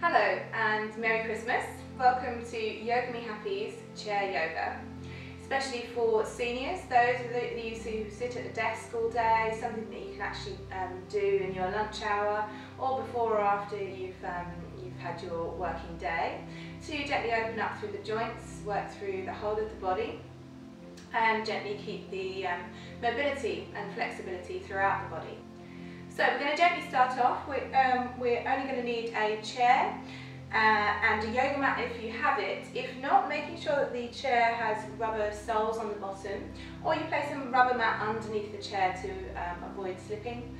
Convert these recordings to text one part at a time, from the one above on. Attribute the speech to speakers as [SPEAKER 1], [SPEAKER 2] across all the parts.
[SPEAKER 1] Hello and Merry Christmas. Welcome to Yoga Me Happy's Chair Yoga, especially for seniors, those of you who sit at a desk all day, something that you can actually do in your lunch hour or before or after you've had your working day, to gently open up through the joints, work through the whole of the body and gently keep the mobility and flexibility throughout the body. So we're going to gently start off. We're only going to need a chair and a yoga mat if you have it. If not, making sure that the chair has rubber soles on the bottom, or you place a rubber mat underneath the chair to avoid slipping.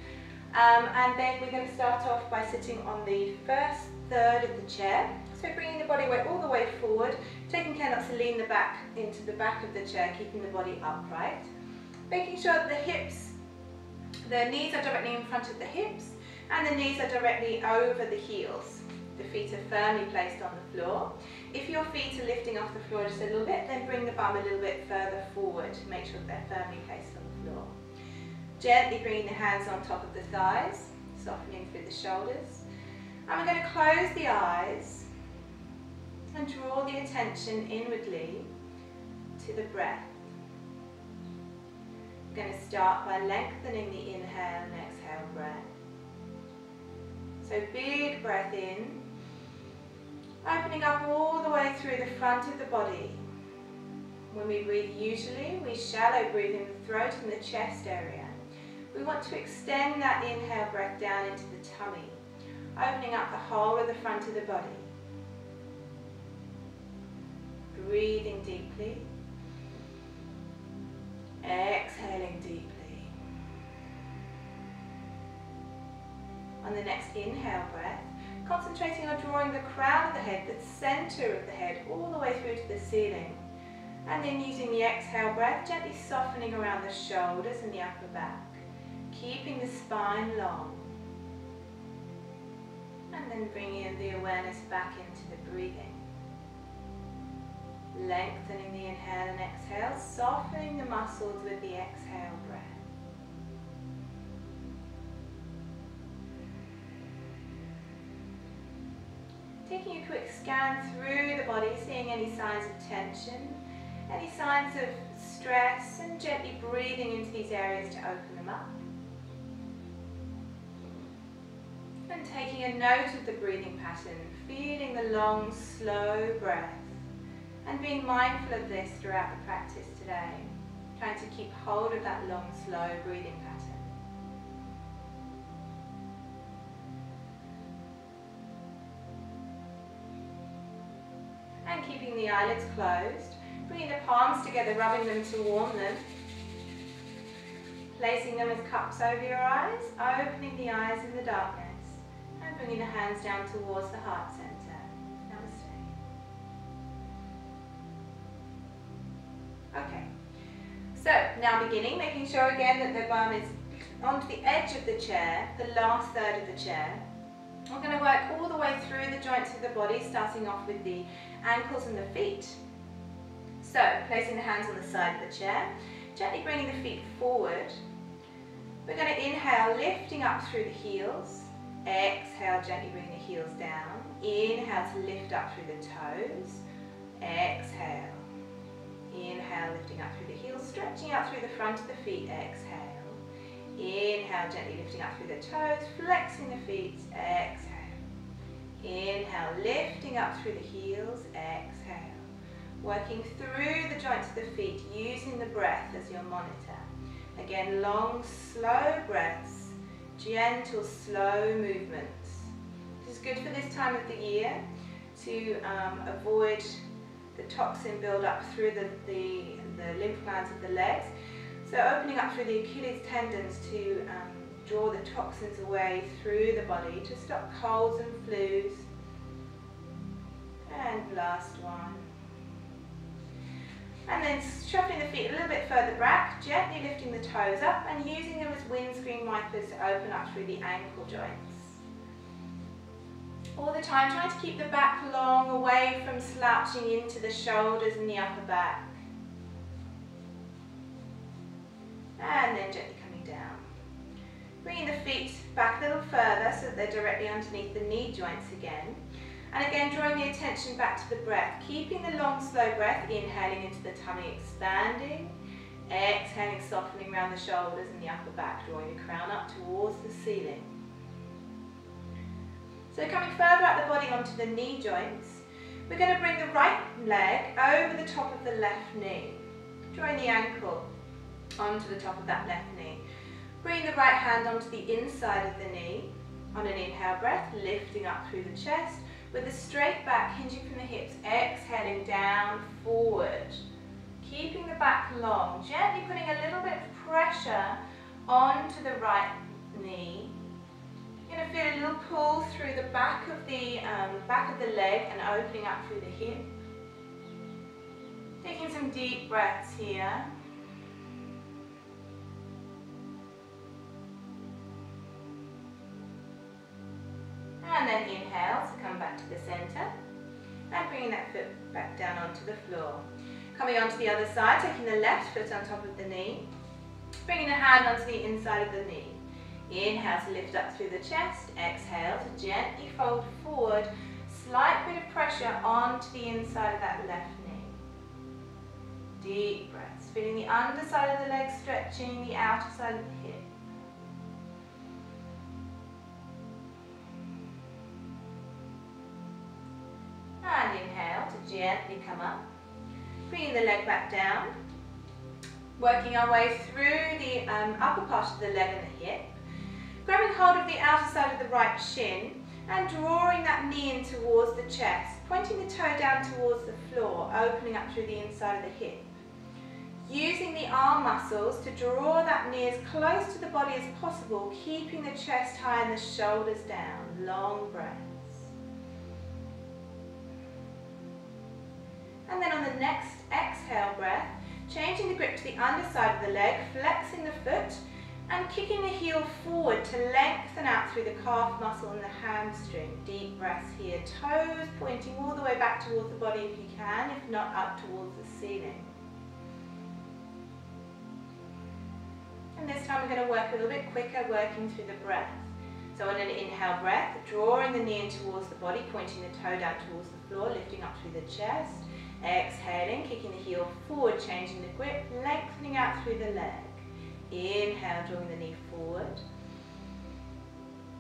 [SPEAKER 1] And then we're going to start off by sitting on the first third of the chair. So bringing the body weight all the way forward, taking care not to lean the back into the back of the chair, keeping the body upright. Making sure that the knees are directly in front of the hips and the knees are directly over the heels. The feet are firmly placed on the floor. If your feet are lifting off the floor just a little bit, then bring the bum a little bit further forward to make sure that they're firmly placed on the floor. Gently bringing the hands on top of the thighs, softening through the shoulders. And we're going to close the eyes and draw the attention inwardly to the breath. We're going to start by lengthening the inhale and exhale breath. So big breath in, opening up all the way through the front of the body. When we breathe, usually we shallow breathe in the throat and the chest area. We want to extend that inhale breath down into the tummy, opening up the whole of the front of the body. Breathing deeply. Exhaling deeply. On the next inhale breath, concentrating on drawing the crown of the head, the center of the head, all the way through to the ceiling. And then using the exhale breath, gently softening around the shoulders and the upper back, keeping the spine long. And then bringing the awareness back into the breathing. Lengthening the inhale and exhale, softening the muscles with the exhale breath. Taking a quick scan through the body, seeing any signs of tension, any signs of stress, and gently breathing into these areas to open them up. And taking a note of the breathing pattern, feeling the long, slow breath. And being mindful of this throughout the practice today, trying to keep hold of that long, slow breathing pattern. And keeping the eyelids closed, bringing the palms together, rubbing them to warm them. Placing them as cups over your eyes, opening the eyes in the darkness, and bringing the hands down towards the heart center. Okay, so now beginning, making sure again that the bum is onto the edge of the chair, the last third of the chair. We're going to work all the way through the joints of the body, starting off with the ankles and the feet. So, placing the hands on the side of the chair, gently bringing the feet forward. We're going to inhale, lifting up through the heels. Exhale, gently bring the heels down. Inhale to lift up through the toes. Exhale. Inhale, lifting up through the heels, stretching out through the front of the feet, exhale. Inhale, gently lifting up through the toes, flexing the feet, exhale. Inhale, lifting up through the heels, exhale. Working through the joints of the feet, using the breath as your monitor. Again, long, slow breaths, gentle, slow movements. This is good for this time of the year to avoid the toxin build up through the lymph glands of the legs. So opening up through the Achilles tendons to draw the toxins away through the body to stop colds and flus. And last one. And then shuffling the feet a little bit further back, gently lifting the toes up and using them as windscreen wipers to open up through the ankle joints. All the time trying to keep the back long, away from slouching into the shoulders and the upper back. And then gently coming down. Bringing the feet back a little further so that they're directly underneath the knee joints again. And again, drawing the attention back to the breath, keeping the long, slow breath, inhaling into the tummy, expanding, exhaling, softening around the shoulders and the upper back, drawing the crown up towards the ceiling. So coming further out the body onto the knee joints, we're going to bring the right leg over the top of the left knee, drawing the ankle onto the top of that left knee. Bring the right hand onto the inside of the knee. On an inhale breath, lifting up through the chest with a straight back, hinging from the hips, exhaling down, forward. Keeping the back long, gently putting a little bit of pressure onto the right knee. You're going to feel a little pull through the back of the leg and opening up through the hip. Taking some deep breaths here. And then inhale to come back to the center and bringing that foot back down onto the floor. Coming onto the other side, taking the left foot on top of the knee, bringing the hand onto the inside of the knee. Inhale to lift up through the chest, exhale to gently fold forward, slight bit of pressure onto the inside of that left knee. Deep breaths, feeling the underside of the leg stretching, the outer side of the hip. And inhale to gently come up, bringing the leg back down, working our way through the upper part of the leg and the hip, grabbing hold of the outer side of the right shin and drawing that knee in towards the chest, pointing the toe down towards the floor, opening up through the inside of the hip. Using the arm muscles to draw that knee as close to the body as possible, keeping the chest high and the shoulders down. Long breaths. And then on the next exhale breath, changing the grip to the underside of the leg, flexing the foot and kicking the heel forward to lengthen out through the calf muscle and the hamstring. Deep breaths here, toes pointing all the way back towards the body if you can, if not up towards the ceiling. And this time we're going to work a little bit quicker, working through the breath. So on an inhale breath, drawing the knee in towards the body, pointing the toe down towards the floor, lifting up through the chest. Exhaling, kicking the heel forward, changing the grip, lengthening out through the leg. Inhale, drawing the knee forward.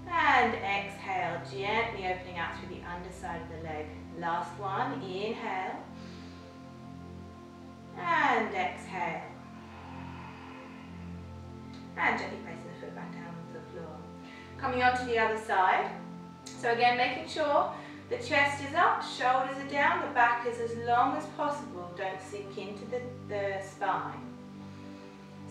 [SPEAKER 1] And exhale, gently opening out through the underside of the leg. Last one, inhale. And exhale. And gently placing the foot back down onto the floor. Coming on to the other side. So again, making sure the chest is up, shoulders are down, the back is as long as possible. Don't sink into the spine.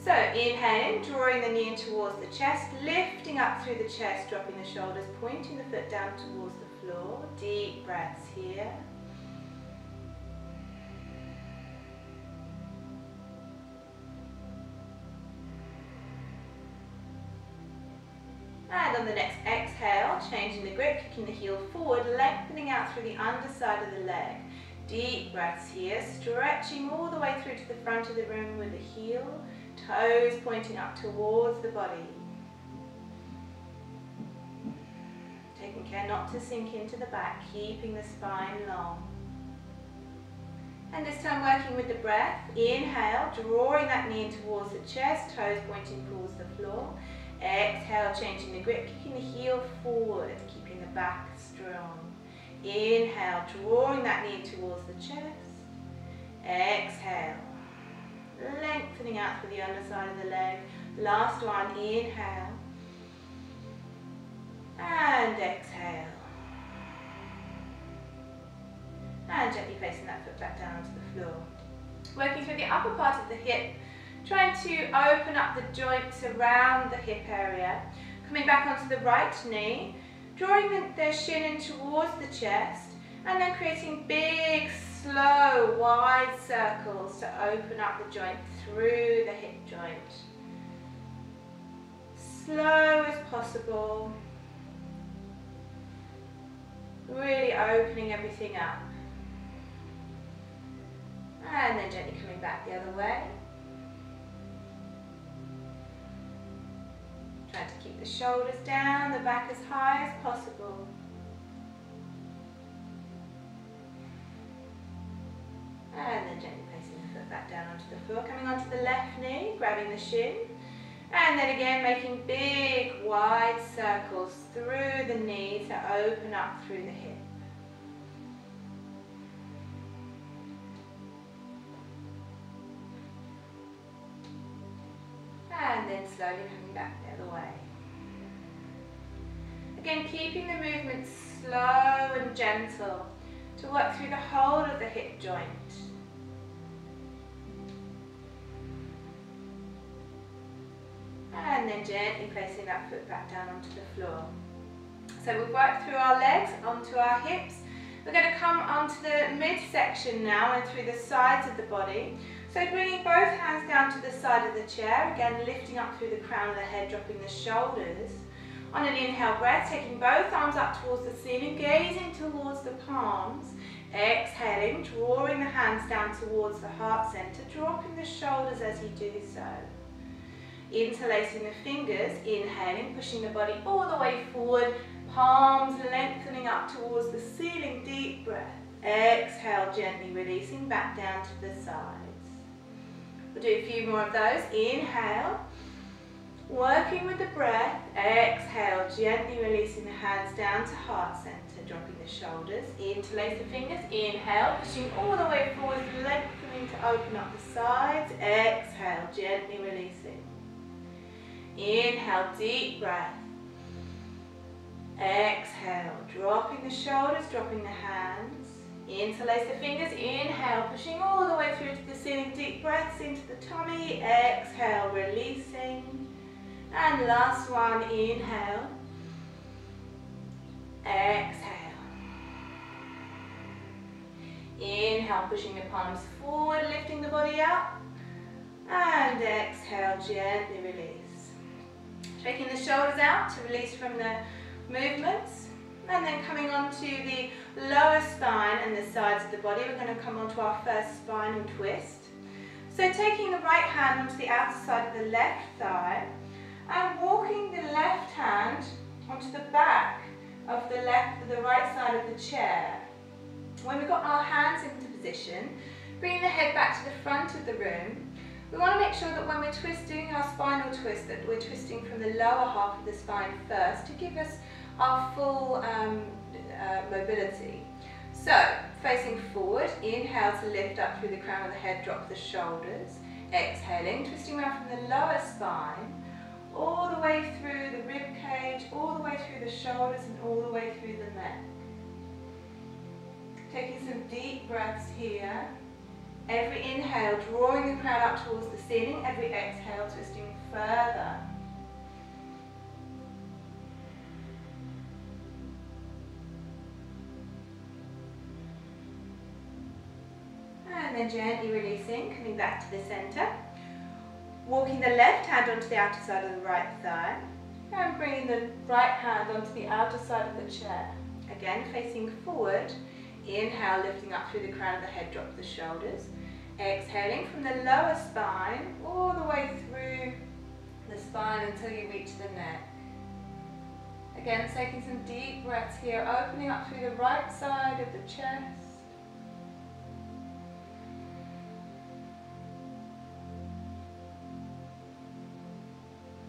[SPEAKER 1] So inhaling, drawing the knee in towards the chest, lifting up through the chest, dropping the shoulders, pointing the foot down towards the floor. Deep breaths here. And on the next exhale, changing the grip, kicking the heel forward, lengthening out through the underside of the leg. Deep breaths here, stretching all the way through to the front of the room with the heel, toes pointing up towards the body. Taking care not to sink into the back, keeping the spine long. And this time working with the breath, inhale, drawing that knee in towards the chest, toes pointing towards the floor. Exhale, changing the grip, kicking the heel forward, keeping the back strong. Inhale, drawing that knee towards the chest. Exhale, lengthening out through the underside of the leg. Last one, inhale. And exhale. And gently placing that foot back down onto the floor. Working through the upper part of the hip, trying to open up the joints around the hip area. Coming back onto the right knee, drawing the shin in towards the chest, and then creating big, slow, wide circles to open up the joint through the hip joint. Slow as possible. Really opening everything up. And then gently coming back the other way. Trying to keep the shoulders down, the back as high as possible. And then gently placing the foot back down onto the floor, coming onto the left knee, grabbing the shin. And then again making big wide circles through the knee to open up through the hip. And then slowly coming back the other way. Again, keeping the movement slow and gentle to work through the whole of the hip joint. And then gently placing that foot back down onto the floor. So we've worked through our legs, onto our hips. We're going to come onto the midsection now and through the sides of the body. So bringing both hands down to the side of the chair, again lifting up through the crown of the head, dropping the shoulders. On an inhale breath, taking both arms up towards the ceiling, gazing towards the palms. Exhaling, drawing the hands down towards the heart center, dropping the shoulders as you do so. Interlacing the fingers, inhaling, pushing the body all the way forward, palms lengthening up towards the ceiling, deep breath. Exhale, gently releasing back down to the sides. We'll do a few more of those. Inhale, working with the breath. Exhale, gently releasing the hands down to heart center, dropping the shoulders. Interlace the fingers. Inhale, pushing all the way forward, lengthening to open up the sides. Exhale, gently releasing. Inhale, deep breath. Exhale, dropping the shoulders, dropping the hands. Interlace the fingers. Inhale, pushing all the way through to the ceiling. Deep breaths into the tummy. Exhale, releasing. And last one, inhale. Exhale. Inhale, pushing the palms forward, lifting the body up. And exhale, gently release. Taking the shoulders out to release from the movements. And then coming onto the lower spine and the sides of the body, we're going to come onto our first spinal twist. So taking the right hand onto the outer side of the left thigh and walking the left hand onto the back of the right side of the chair. When we've got our hands into position, bringing the head back to the front of the room, we want to make sure that when we're doing our spinal twist, that we're twisting from the lower half of the spine first to give us our full mobility. So, facing forward, inhale to lift up through the crown of the head, drop the shoulders. Exhaling, twisting around from the lower spine, all the way through the rib cage, all the way through the shoulders and all the way through the neck. Taking some deep breaths here. Every inhale, drawing the crown up towards the ceiling. Every exhale, twisting further. And then gently releasing, coming back to the center. Walking the left hand onto the outer side of the right thigh. And bringing the right hand onto the outer side of the chair. Again, facing forward. Inhale, lifting up through the crown of the head, drop the shoulders. Exhaling from the lower spine, all the way through the spine until you reach the neck. Again, taking some deep breaths here, opening up through the right side of the chest.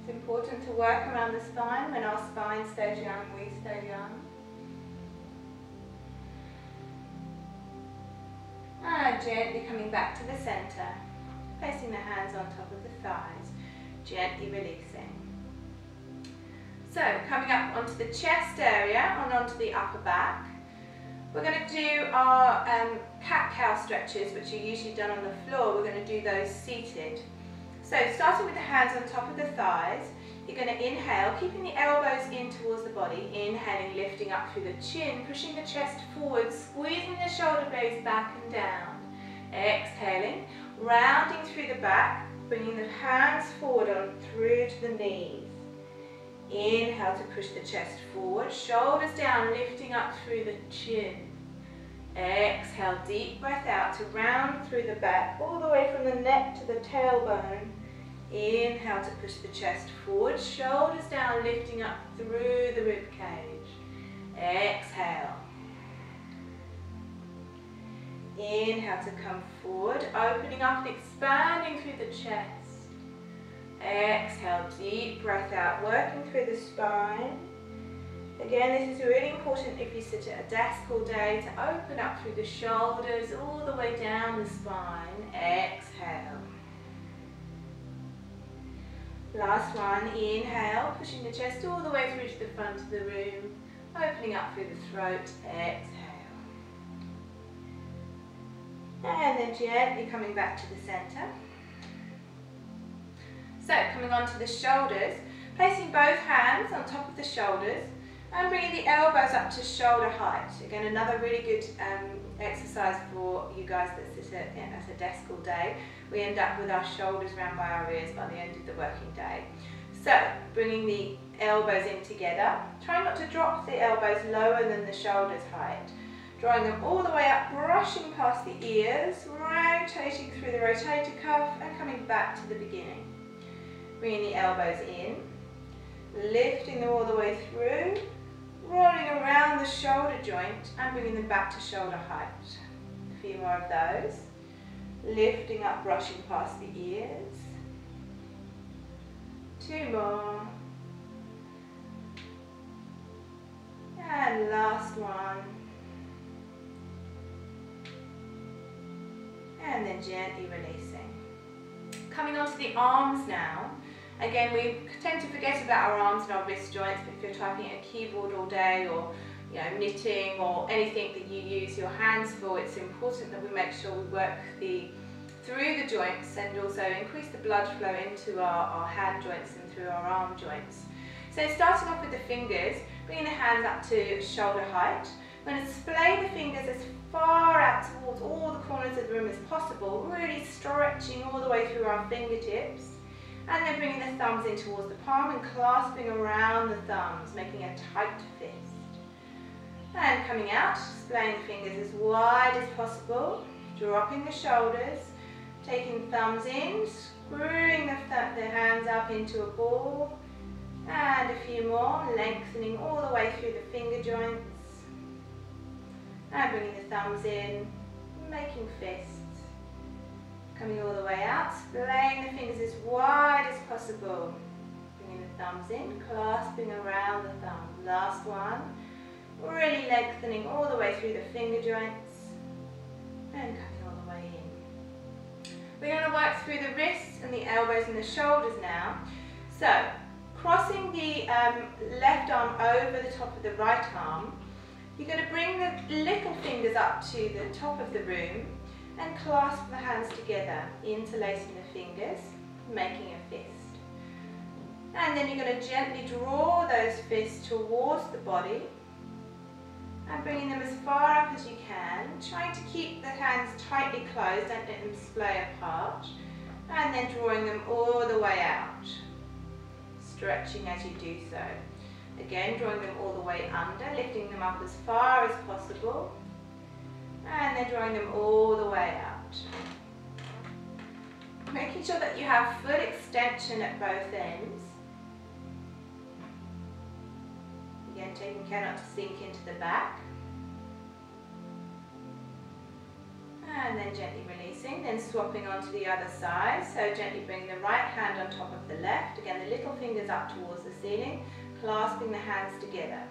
[SPEAKER 1] It's important to work around the spine. When our spine stays young, we stay young. And gently coming back to the center, placing the hands on top of the thighs, gently releasing. So coming up onto the chest area and onto the upper back, we're going to do our cat-cow stretches, which are usually done on the floor. We're going to do those seated. So starting with the hands on top of the thighs, you're going to inhale, keeping the elbows in towards the body, inhaling, lifting up through the chin, pushing the chest forward, squeezing the shoulder blades back and down. Exhaling, rounding through the back, bringing the hands forward on through to the knees. Inhale to push the chest forward, shoulders down, lifting up through the chin. Exhale, deep breath out to round through the back, all the way from the neck to the tailbone. Inhale to push the chest forward, shoulders down, lifting up through the rib cage. Exhale. Inhale to come forward, opening up and expanding through the chest. Exhale, deep breath out, working through the spine. Again, this is really important if you sit at a desk all day to open up through the shoulders all the way down the spine. Exhale. Last one, inhale, pushing the chest all the way through to the front of the room, opening up through the throat. Exhale. And then gently coming back to the centre. So coming onto the shoulders, placing both hands on top of the shoulders and bringing the elbows up to shoulder height. Again, another really good exercise for you guys that sit at a desk all day. We end up with our shoulders round by our ears by the end of the working day. So bringing the elbows in together. Try not to drop the elbows lower than the shoulders height. Drawing them all the way up, brushing past the ears, rotating through the rotator cuff and coming back to the beginning. Bringing the elbows in, lifting them all the way through, rolling around the shoulder joint and bringing them back to shoulder height. A few more of those. Lifting up, brushing past the ears. 2 more. And last one. And then gently releasing. Coming onto the arms now. Again, we tend to forget about our arms and our wrist joints, but if you're typing at a keyboard all day or knitting or anything that you use your hands for, it's important that we make sure we work through the joints and also increase the blood flow into our hand joints and through our arm joints. So starting off with the fingers, bringing the hands up to shoulder height. We're going to splay the fingers as far out towards all the corners of the room as possible, really stretching all the way through our fingertips. And then bringing the thumbs in towards the palm and clasping around the thumbs, making a tight fist. And coming out, splaying the fingers as wide as possible, dropping the shoulders, taking the thumbs in, screwing the hands up into a ball, and a few more, lengthening all the way through the finger joints. And bringing the thumbs in, making fists. Coming all the way out, splaying the fingers as wide as possible. Bringing the thumbs in, clasping around the thumb. Last one. Really lengthening all the way through the finger joints. And coming all the way in. We're going to work through the wrists and the elbows and the shoulders now. So, crossing the left arm over the top of the right arm, you're going to bring the little fingers up to the top of the room and clasp the hands together, interlacing the fingers, making a fist. And then you're going to gently draw those fists towards the body and bringing them as far up as you can, trying to keep the hands tightly closed, don't let them splay apart, and then drawing them all the way out, stretching as you do so. Again, drawing them all the way under, lifting them up as far as possible, and then drawing them all the way out. Making sure that you have full extension at both ends. Again, taking care not to sink into the back. And then gently releasing, then swapping onto the other side. So gently bringing the right hand on top of the left. Again, the little fingers up towards the ceiling, clasping the hands together.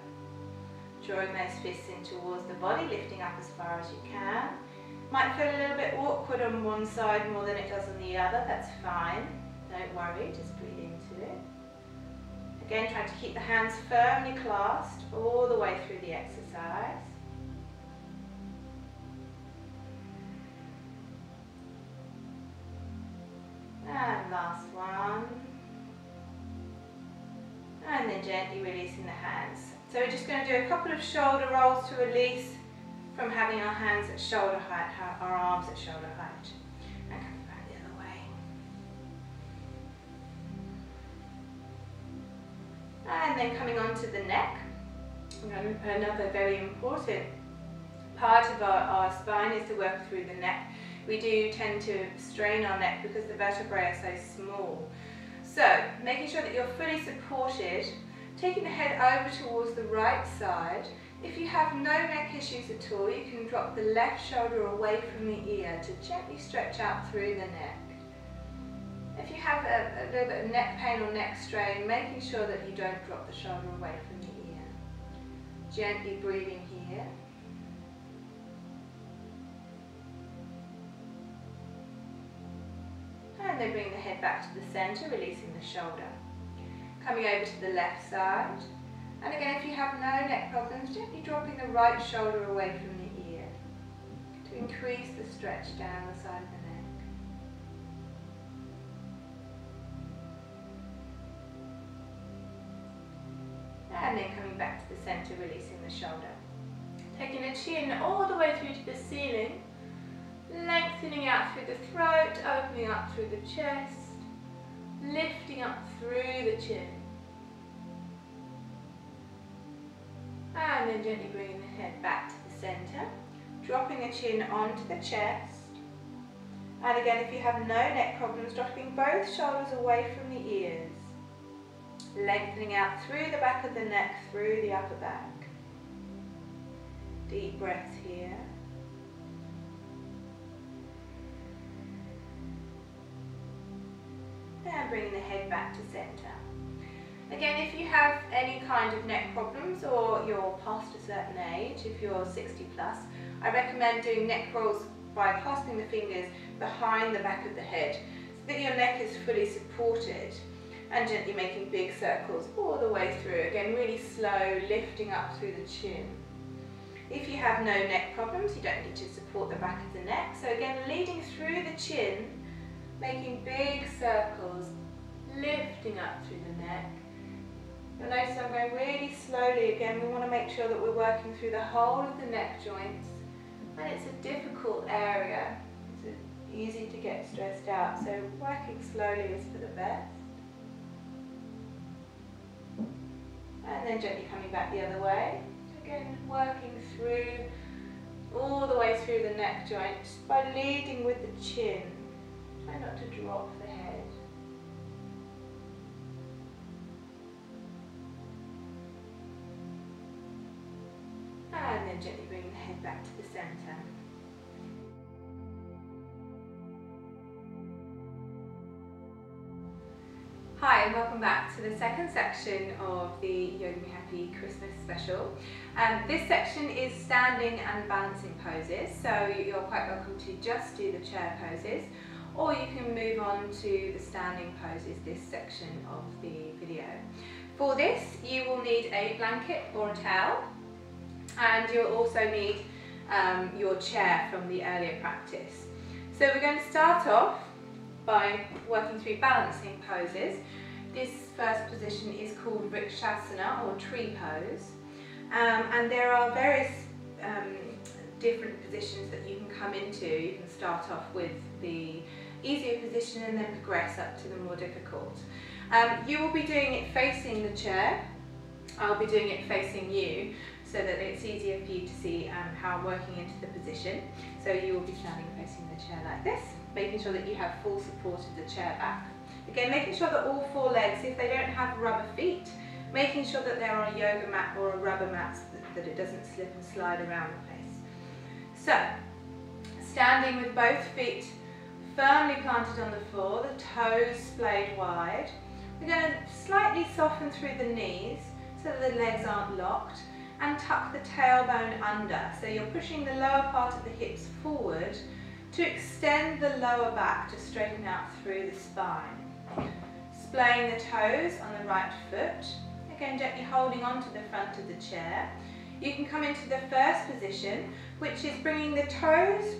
[SPEAKER 1] Drawing those fists in towards the body, lifting up as far as you can. Might feel a little bit awkward on one side more than it does on the other, that's fine. Don't worry, just breathe into it. Again, trying to keep the hands firmly clasped all the way through the exercise. And last one. And then gently releasing the hands. So we're just going to do a couple of shoulder rolls to release from having our hands at shoulder height, our arms at shoulder height. And coming back the other way. And then coming onto the neck. Another very important part of our spine is to work through the neck. We do tend to strain our neck because the vertebrae are so small. So, making sure that you're fully supported, taking the head over towards the right side, If you have no neck issues at all, you can drop the left shoulder away from the ear to gently stretch out through the neck. If you have a little bit of neck pain or neck strain, making sure that you don't drop the shoulder away from the ear. Gently breathing here. And then bring the head back to the centre, releasing the shoulder. Coming over to the left side. And again, if you have no neck problems, gently dropping the right shoulder away from the ear to increase the stretch down the side of the neck. And then coming back to the centre, releasing the shoulder. Taking the chin all the way through to the ceiling, lengthening out through the throat, opening up through the chest, lifting up through the chin. And then gently bringing the head back to the centre, dropping the chin onto the chest. And again, if you have no neck problems, dropping both shoulders away from the ears. Lengthening out through the back of the neck, through the upper back. Deep breaths here. And bringing the head back to centre. Again, if you have any kind of neck problems or you're past a certain age, if you're 60 plus, I recommend doing neck rolls by clasping the fingers behind the back of the head so that your neck is fully supported, and gently making big circles all the way through. Again, really slow, lifting up through the chin. If you have no neck problems, you don't need to support the back of the neck. So again, leading through the chin, making big circles, lifting up through the neck. You'll notice I'm going really slowly. Again, we want to make sure that we're working through the whole of the neck joints. And it's a difficult area. It's easy to get stressed out. So working slowly is for the best. And then gently coming back the other way. Again, working through, all the way through the neck joints by leading with the chin. Try not to drop the head. And then gently bring the head back to the centre. Hi and welcome back to the second section of the Yoga Me Happy Christmas special. This section is standing and balancing poses, so you're quite welcome to just do the chair poses, or you can move on to the standing poses this section of the video. For this you will need a blanket or a towel, and you'll also need your chair from the earlier practice. So we're going to start off by working through balancing poses. This first position is called Vrikshasana or tree pose, and there are various different positions that you can come into. You can start off with the easier position and then progress up to the more difficult. You will be doing it facing the chair. I'll be doing it facing you so that it's easier for you to see how I'm working into the position. So you will be standing facing the chair like this, making sure that you have full support of the chair back. Again, making sure that all four legs, if they don't have rubber feet, making sure that they're on a yoga mat or a rubber mat so that it doesn't slip and slide around the place. So, standing with both feet firmly planted on the floor, the toes splayed wide. We're going to slightly soften through the knees so that the legs aren't locked, and tuck the tailbone under. So you're pushing the lower part of the hips forward to extend the lower back to straighten out through the spine. Splaying the toes on the right foot. Again, gently holding onto the front of the chair. You can come into the first position, which is bringing the toes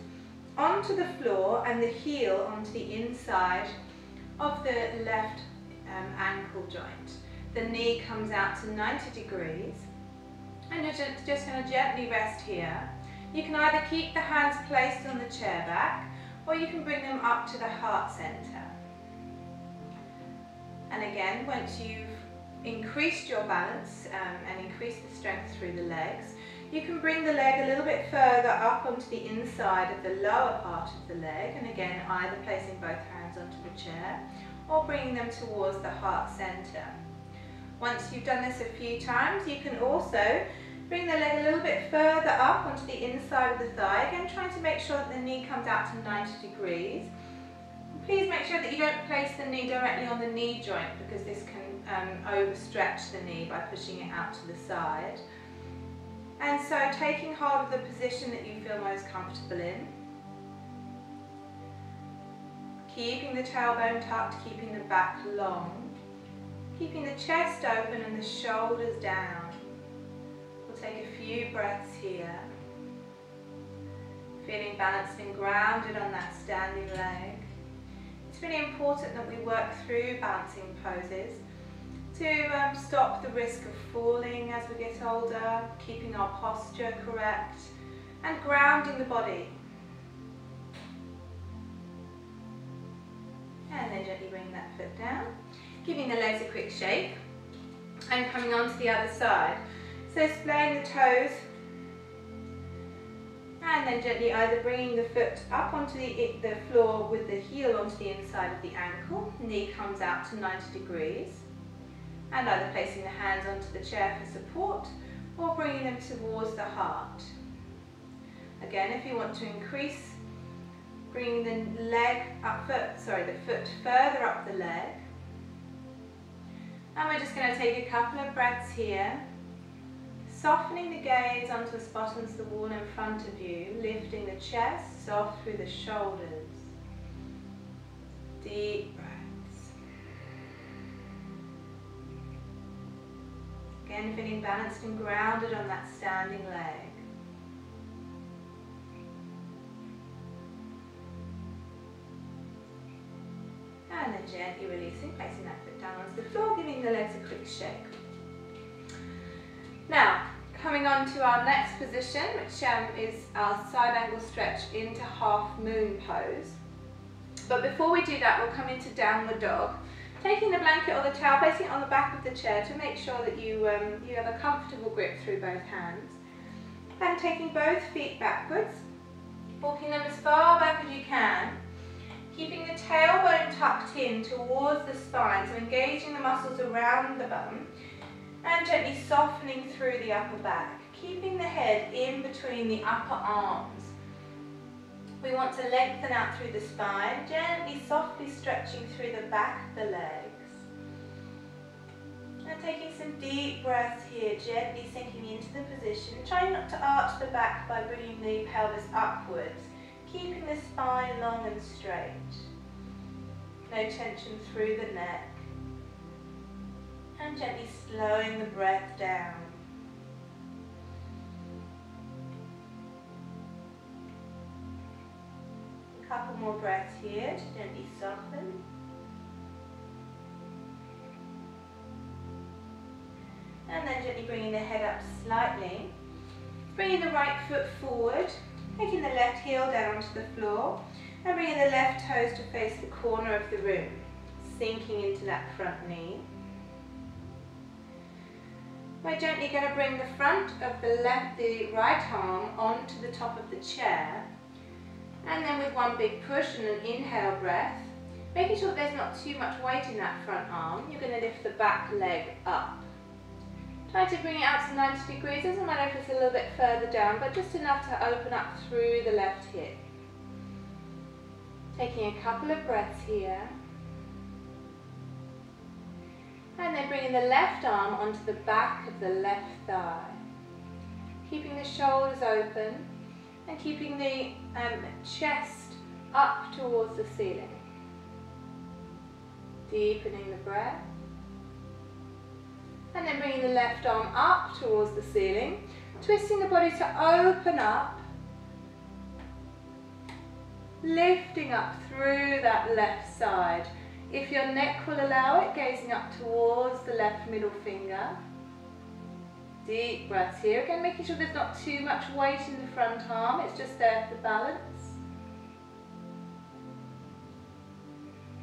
[SPEAKER 1] onto the floor and the heel onto the inside of the left ankle joint. The knee comes out to 90 degrees. And you're just going to gently rest here. You can either keep the hands placed on the chair back, or you can bring them up to the heart center. And again, once you've increased your balance and increased the strength through the legs, you can bring the leg a little bit further up onto the inside of the lower part of the leg, and again, either placing both hands onto the chair or bringing them towards the heart center. Once you've done this a few times, you can also Bring the leg a little bit further up onto the inside of the thigh. Again, trying to make sure that the knee comes out to 90 degrees. Please make sure that you don't place the knee directly on the knee joint, because this can overstretch the knee by pushing it out to the side. And so taking hold of the position that you feel most comfortable in. Keeping the tailbone tucked, keeping the back long. Keeping the chest open and the shoulders down. We'll take a few breaths here. Feeling balanced and grounded on that standing leg. It's really important that we work through balancing poses to stop the risk of falling as we get older, keeping our posture correct and grounding the body. And then gently bring that foot down, giving the legs a quick shake and coming on to the other side. So splaying the toes and then gently either bringing the foot up onto the floor with the heel onto the inside of the ankle, knee comes out to 90 degrees, and either placing the hands onto the chair for support or bringing them towards the heart. Again, if you want to increase, bringing the foot further up the leg. And we're just going to take a couple of breaths here, softening the gaze onto a spot on the wall in front of you, lifting the chest, soft through the shoulders. Deep breaths. Again, feeling balanced and grounded on that standing leg. And then gently releasing, placing that foot down onto the floor, giving the legs a quick shake. Now, coming on to our next position, which is our side angle stretch into half moon pose. But before we do that, we'll come into downward dog, taking the blanket or the towel, placing it on the back of the chair to make sure that you have a comfortable grip through both hands. And taking both feet backwards, walking them as far back as you can, keeping the tailbone tucked in towards the spine, so engaging the muscles around the bum, and gently softening through the upper back, keeping the head in between the upper arms. We want to lengthen out through the spine, gently, softly stretching through the back of the legs. And taking some deep breaths here, gently sinking into the position, trying not to arch the back by bringing the pelvis upwards, keeping the spine long and straight. No tension through the neck. And gently slowing the breath down. A couple more breaths here to gently soften. And then gently bringing the head up slightly. Bringing the right foot forward, taking the left heel down onto the floor, and bringing the left toes to face the corner of the room, sinking into that front knee. We're gently going to bring the front of the right arm onto the top of the chair, and then with one big push and an inhale breath, making sure there's not too much weight in that front arm, you're going to lift the back leg up. Try to bring it out to 90 degrees, doesn't matter if it's a little bit further down, but just enough to open up through the left hip. Taking a couple of breaths here. And then bringing the left arm onto the back of the left thigh. Keeping the shoulders open and keeping the chest up towards the ceiling. Deepening the breath. And then bringing the left arm up towards the ceiling, twisting the body to open up, lifting up through that left side. If your neck will allow it, gazing up towards the left middle finger. Deep breaths here, again making sure there's not too much weight in the front arm, it's just there for balance.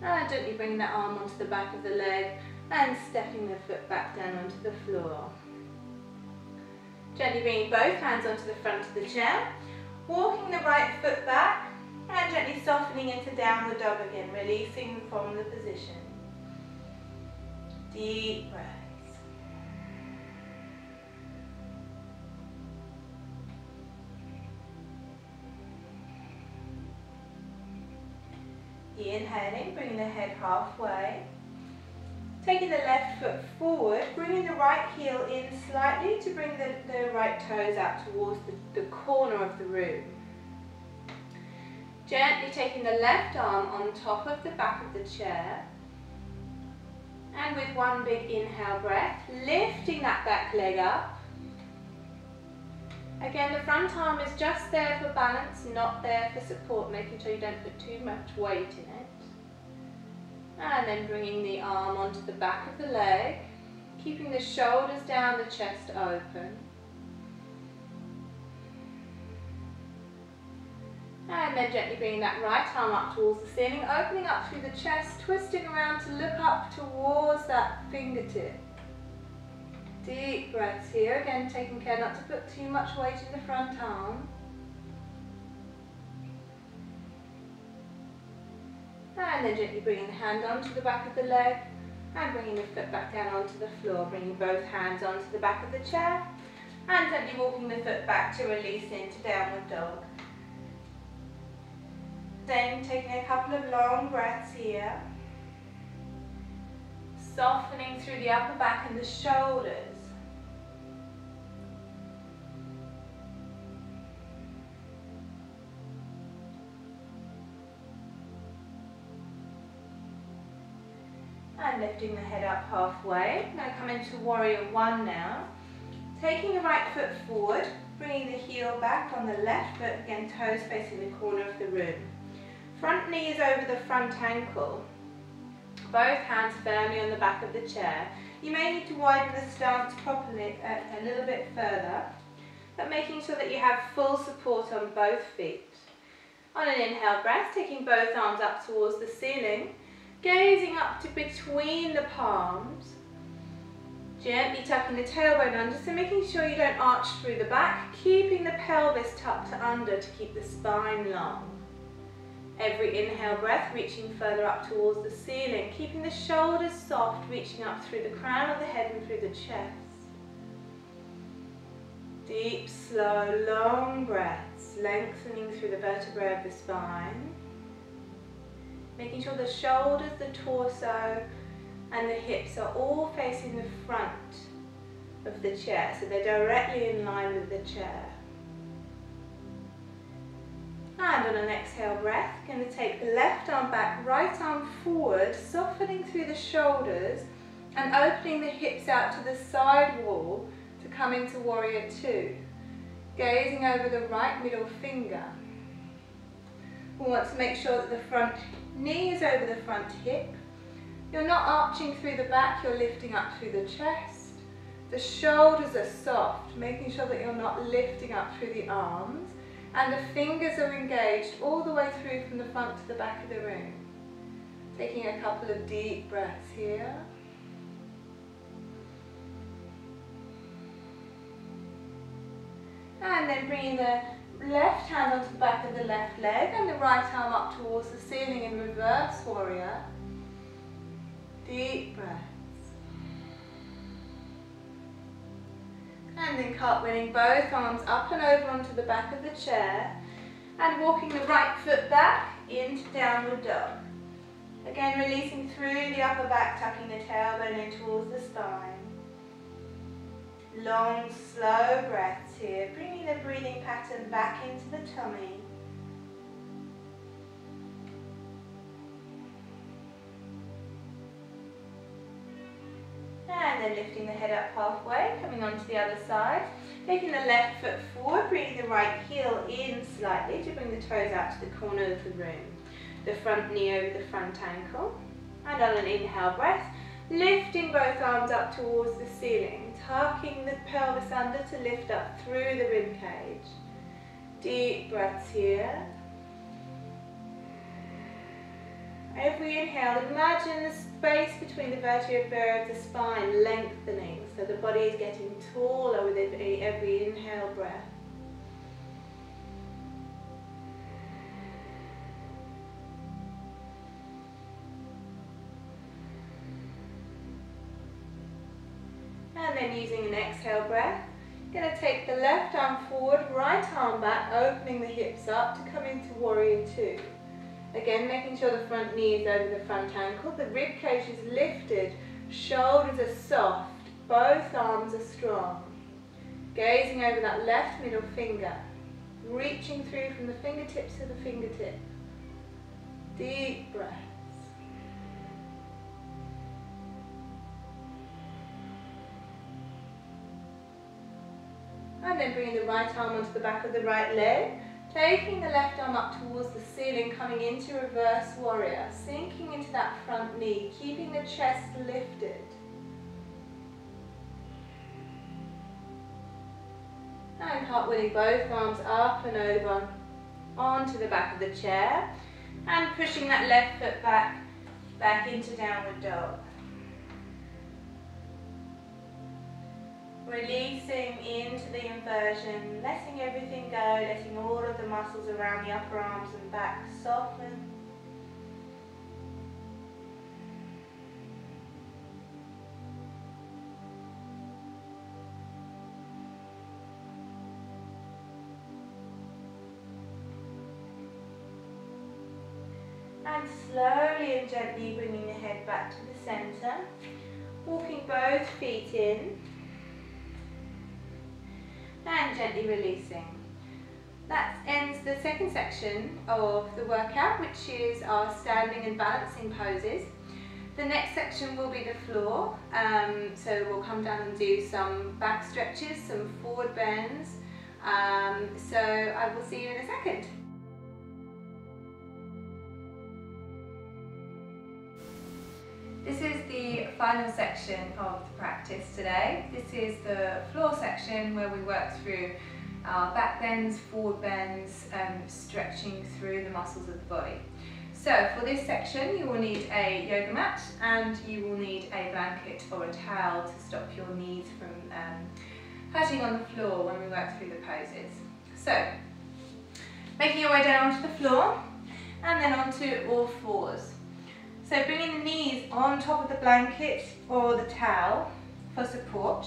[SPEAKER 1] And gently bring that arm onto the back of the leg, and stepping the foot back down onto the floor. Gently bringing both hands onto the front of the chair, walking the right foot back, and gently softening into downward dog again, releasing from the position. Deep breaths. inhaling, bringing the head halfway. Taking the left foot forward, bringing the right heel in slightly to bring the right toes out towards the corner of the room. Gently taking the left arm on top of the back of the chair. And with one big inhale breath, lifting that back leg up. Again, the front arm is just there for balance, not there for support, making sure you don't put too much weight in it. And then bringing the arm onto the back of the leg, keeping the shoulders down, the chest open. And then gently bringing that right arm up towards the ceiling, opening up through the chest, twisting around to look up towards that fingertip. Deep breaths here, again taking care not to put too much weight in the front arm. And then gently bringing the hand onto the back of the leg and bringing the foot back down onto the floor, bringing both hands onto the back of the chair and gently walking the foot back to release into downward dog. Then taking a couple of long breaths here, softening through the upper back and the shoulders. And lifting the head up halfway. Now come into warrior one now. Taking the right foot forward, bringing the heel back on the left foot, again toes facing the corner of the room. Front knee is over the front ankle. Both hands firmly on the back of the chair. You may need to widen the stance properly a little bit further, but making sure that you have full support on both feet. On an inhale breath, taking both arms up towards the ceiling, gazing up to between the palms, gently tucking the tailbone under, so making sure you don't arch through the back, keeping the pelvis tucked under to keep the spine long. Every inhale breath, reaching further up towards the ceiling, keeping the shoulders soft, reaching up through the crown of the head and through the chest. Deep, slow, long breaths, lengthening through the vertebrae of the spine. Making sure the shoulders, the torso and the hips are all facing the front of the chair, so they're directly in line with the chair. And on an exhale breath, going to take the left arm back, right arm forward, softening through the shoulders and opening the hips out to the side wall to come into warrior two. Gazing over the right middle finger. We want to make sure that the front knee is over the front hip. You're not arching through the back, you're lifting up through the chest. The shoulders are soft, making sure that you're not lifting up through the arms. And the fingers are engaged all the way through from the front to the back of the room. Taking a couple of deep breaths here. And then bringing the left hand onto the back of the left leg and the right arm up towards the ceiling in reverse warrior. Deep breaths. And then cartwheeling both arms up and over onto the back of the chair and walking the right foot back into downward dog. Again, releasing through the upper back, tucking the tailbone in towards the spine. Long, slow breaths here, bringing the breathing pattern back into the tummy. And then lifting the head up halfway, coming onto the other side. Taking the left foot forward, bringing the right heel in slightly to bring the toes out to the corner of the room. The front knee over the front ankle. And on an inhale breath, lifting both arms up towards the ceiling, tucking the pelvis under to lift up through the rib cage. Deep breaths here. Every inhale, imagine the space between the vertebrae of the spine lengthening, so the body is getting taller with every inhale breath. And then using an exhale breath, going to take the left arm forward, right arm back, opening the hips up to come into warrior two. Again, making sure the front knee is over the front ankle, the rib cage is lifted, shoulders are soft, both arms are strong. Gazing over that left middle finger, reaching through from the fingertips to the fingertip. Deep breaths. And then bringing the right arm onto the back of the right leg, taking the left arm up towards the ceiling, coming into reverse warrior, sinking into that front knee, keeping the chest lifted. And cartwheeling both arms up and over onto the back of the chair and pushing that left foot back into downward dog. Releasing into the inversion, letting everything go, letting all of the muscles around the upper arms and back soften. And slowly and gently bringing the head back to the centre, walking both feet in and gently releasing. That ends the second section of the workout, which is our standing and balancing poses. The next section will be the floor, so we'll come down and do some back stretches, some forward bends, so I will see you in a second. This is the final section of the practice today. This is the floor section where we work through our back bends, forward bends, stretching through the muscles of the body. So for this section you will need a yoga mat and you will need a blanket or a towel to stop your knees from hurting on the floor when we work through the poses. So making your way down onto the floor and then onto all fours. So bringing the knees on top of the blanket or the towel for support.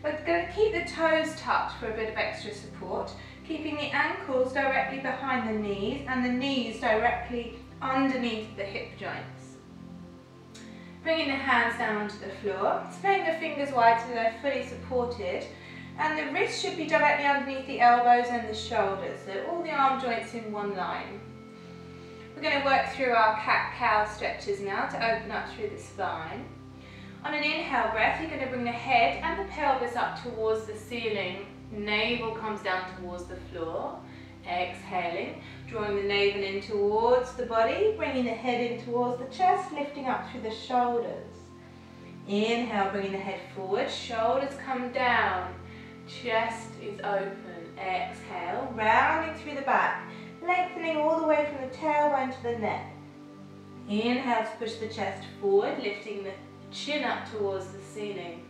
[SPEAKER 1] We're going to keep the toes tucked for a bit of extra support, keeping the ankles directly behind the knees and the knees directly underneath the hip joints. Bringing the hands down onto the floor, spreading the fingers wide so they're fully supported, and the wrists should be directly underneath the elbows and the shoulders, so all the arm joints in one line. We're going to work through our cat-cow stretches now to open up through the spine. On an inhale breath, you're going to bring the head and the pelvis up towards the ceiling. Navel comes down towards the floor. Exhaling, drawing the navel in towards the body, bringing the head in towards the chest, lifting up through the shoulders. Inhale, bringing the head forward, shoulders come down, chest is open. Exhale, rounding through the back, lengthening all the way from the tailbone to the neck. Inhale to push the chest forward, lifting the chin up towards the ceiling.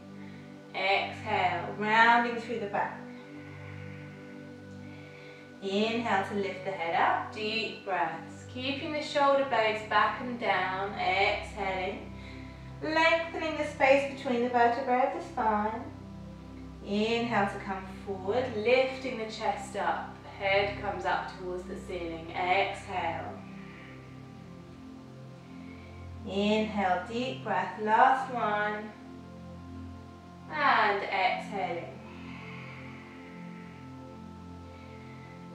[SPEAKER 1] Exhale, rounding through the back. Inhale to lift the head up, deep breaths, keeping the shoulder blades back and down. Exhaling, lengthening the space between the vertebrae of the spine. Inhale to come forward, lifting the chest up. Head comes up towards the ceiling. Exhale. Inhale, deep breath, last one. And exhaling.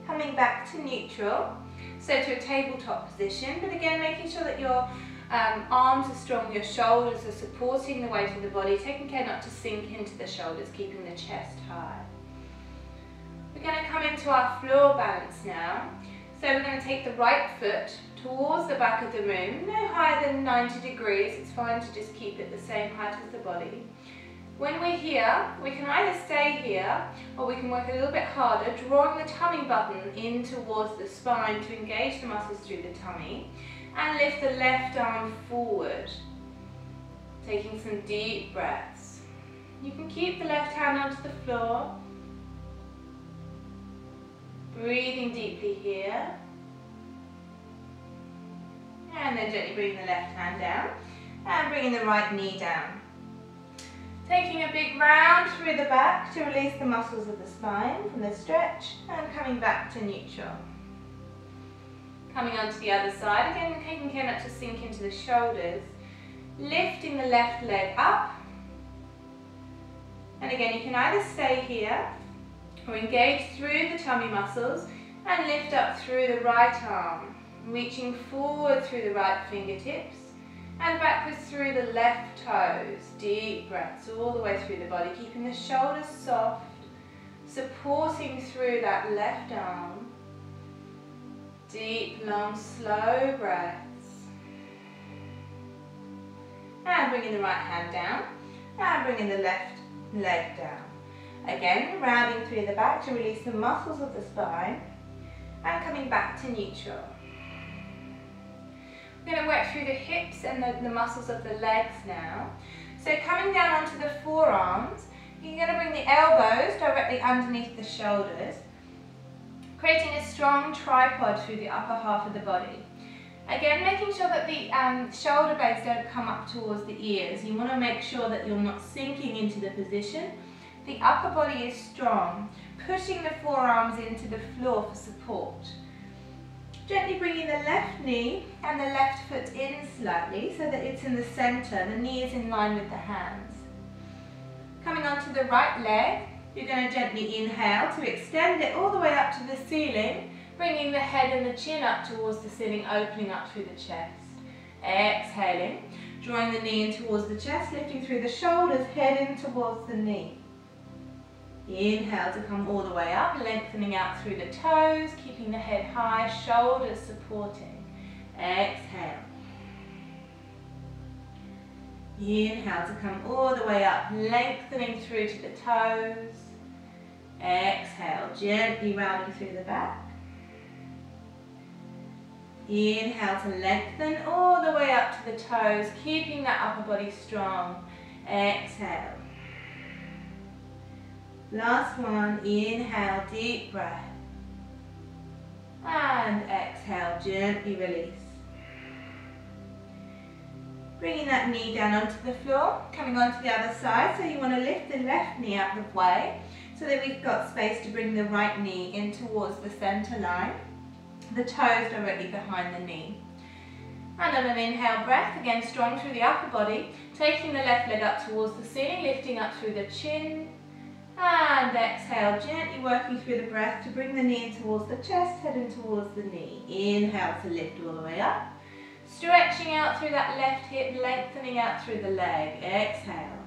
[SPEAKER 1] Coming back to neutral, so to a tabletop position, but again making sure that your arms are strong, your shoulders are supporting the weight of the body, taking care not to sink into the shoulders, keeping the chest high. We're going to come into our floor balance now. So we're going to take the right foot towards the back of the room, no higher than 90 degrees, it's fine to just keep it the same height as the body. When we're here, we can either stay here or we can work a little bit harder, drawing the tummy button in towards the spine to engage the muscles through the tummy, and lift the left arm forward, taking some deep breaths. You can keep the left hand onto the floor, breathing deeply here, and then gently bringing the left hand down and bringing the right knee down. Taking a big round through the back to release the muscles of the spine from the stretch and coming back to neutral. Coming onto the other side, again taking care not to sink into the shoulders. Lifting the left leg up. And again, you can either stay here or engage through the tummy muscles and lift up through the right arm, reaching forward through the right fingertips and backwards through the left toes. Deep breaths all the way through the body, keeping the shoulders soft, supporting through that left arm. Deep, long, slow breaths. And bringing the right hand down and bringing the left leg down. Again, rounding through the back to release the muscles of the spine and coming back to neutral. We're going to work through the hips and the muscles of the legs now. So coming down onto the forearms, you're going to bring the elbows directly underneath the shoulders, creating a strong tripod through the upper half of the body. Again, making sure that the shoulder blades don't come up towards the ears. You want to make sure that you're not sinking into the position. The upper body is strong, pushing the forearms into the floor for support. Gently bringing the left knee and the left foot in slightly so that it's in the center. The knee is in line with the hands. Coming onto the right leg, you're going to gently inhale to extend it all the way up to the ceiling, bringing the head and the chin up towards the ceiling, opening up through the chest. Exhaling, drawing the knee in towards the chest, lifting through the shoulders, head in towards the knee. Inhale to come all the way up, lengthening out through the toes, keeping the head high, shoulders supporting. Exhale. Inhale to come all the way up, lengthening through to the toes. Exhale, gently rounding through the back. Inhale to lengthen all the way up to the toes, keeping that upper body strong. Exhale. Last one, inhale, deep breath. And exhale, gently release. Bringing that knee down onto the floor, coming onto the other side. So you want to lift the left knee out of the way so that we've got space to bring the right knee in towards the center line. The toes directly behind the knee. And on an inhale breath, again strong through the upper body, taking the left leg up towards the ceiling, lifting up through the chin. And exhale, gently working through the breath to bring the knee in towards the chest, heading towards the knee. Inhale to lift all the way up. Stretching out through that left hip, lengthening out through the leg. Exhale.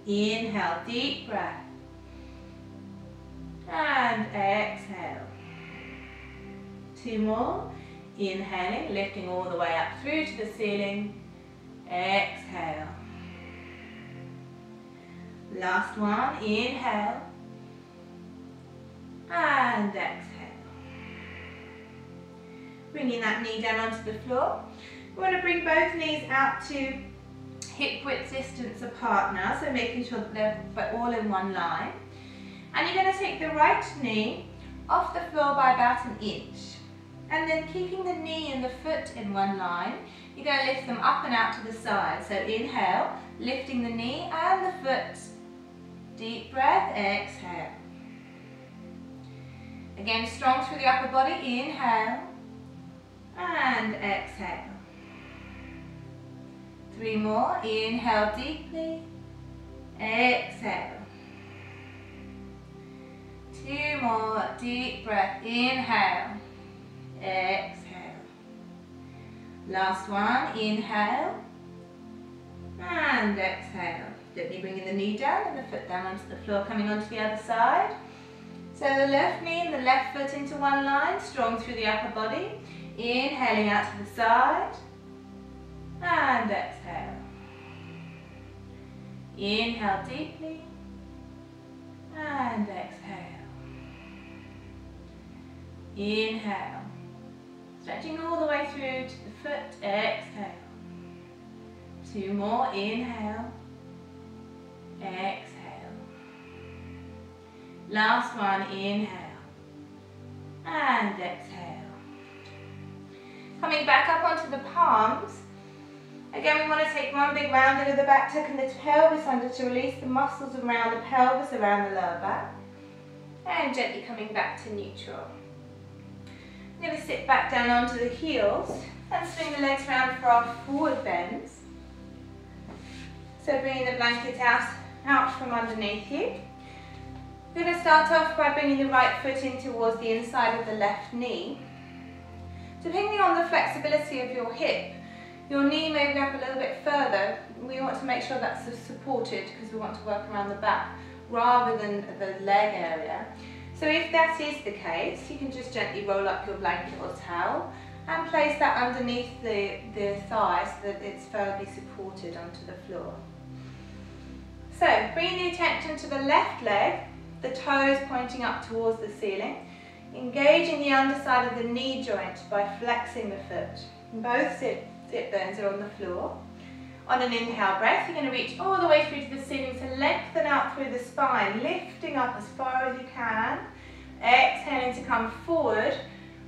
[SPEAKER 1] Inhale, deep breath. And exhale. Two more. Inhaling, lifting all the way up through to the ceiling. Exhale. Last one, inhale. And exhale. Bringing that knee down onto the floor. We want to bring both knees out to hip width distance apart now, so making sure that they're all in one line. And you're going to take the right knee off the floor by about an inch. And then keeping the knee and the foot in one line, you're going to lift them up and out to the side. So inhale, lifting the knee and the foot. Deep breath, exhale. Again, strong through the upper body, inhale and exhale. Three more, inhale deeply, exhale. Two more, deep breath, inhale, exhale. Last one, inhale and exhale. Gently bringing the knee down and the foot down onto the floor, coming onto the other side. So the left knee and the left foot into one line, strong through the upper body. Inhaling out to the side and exhale. Inhale deeply and exhale. Inhale. Stretching all the way through to the foot, exhale. Two more, inhale. Exhale. Last one, inhale and exhale. Coming back up onto the palms. Again, we want to take one big round into the back, tucking the pelvis under to release the muscles around the pelvis, around the lower back. And gently coming back to neutral. We're going to sit back down onto the heels and swing the legs around for our forward bends. So bringing the blanket out from underneath you. We're going to start off by bringing the right foot in towards the inside of the left knee. Depending on the flexibility of your hip, your knee may be up a little bit further. We want to make sure that's supported because we want to work around the back rather than the leg area. So if that is the case, you can just gently roll up your blanket or towel and place that underneath the thigh so that it's firmly supported onto the floor. So bringing the attention to the left leg, the toes pointing up towards the ceiling, engaging the underside of the knee joint by flexing the foot. Both sit bones are on the floor. On an inhale breath, you're going to reach all the way through to the ceiling to lengthen out through the spine, lifting up as far as you can. Exhaling to come forward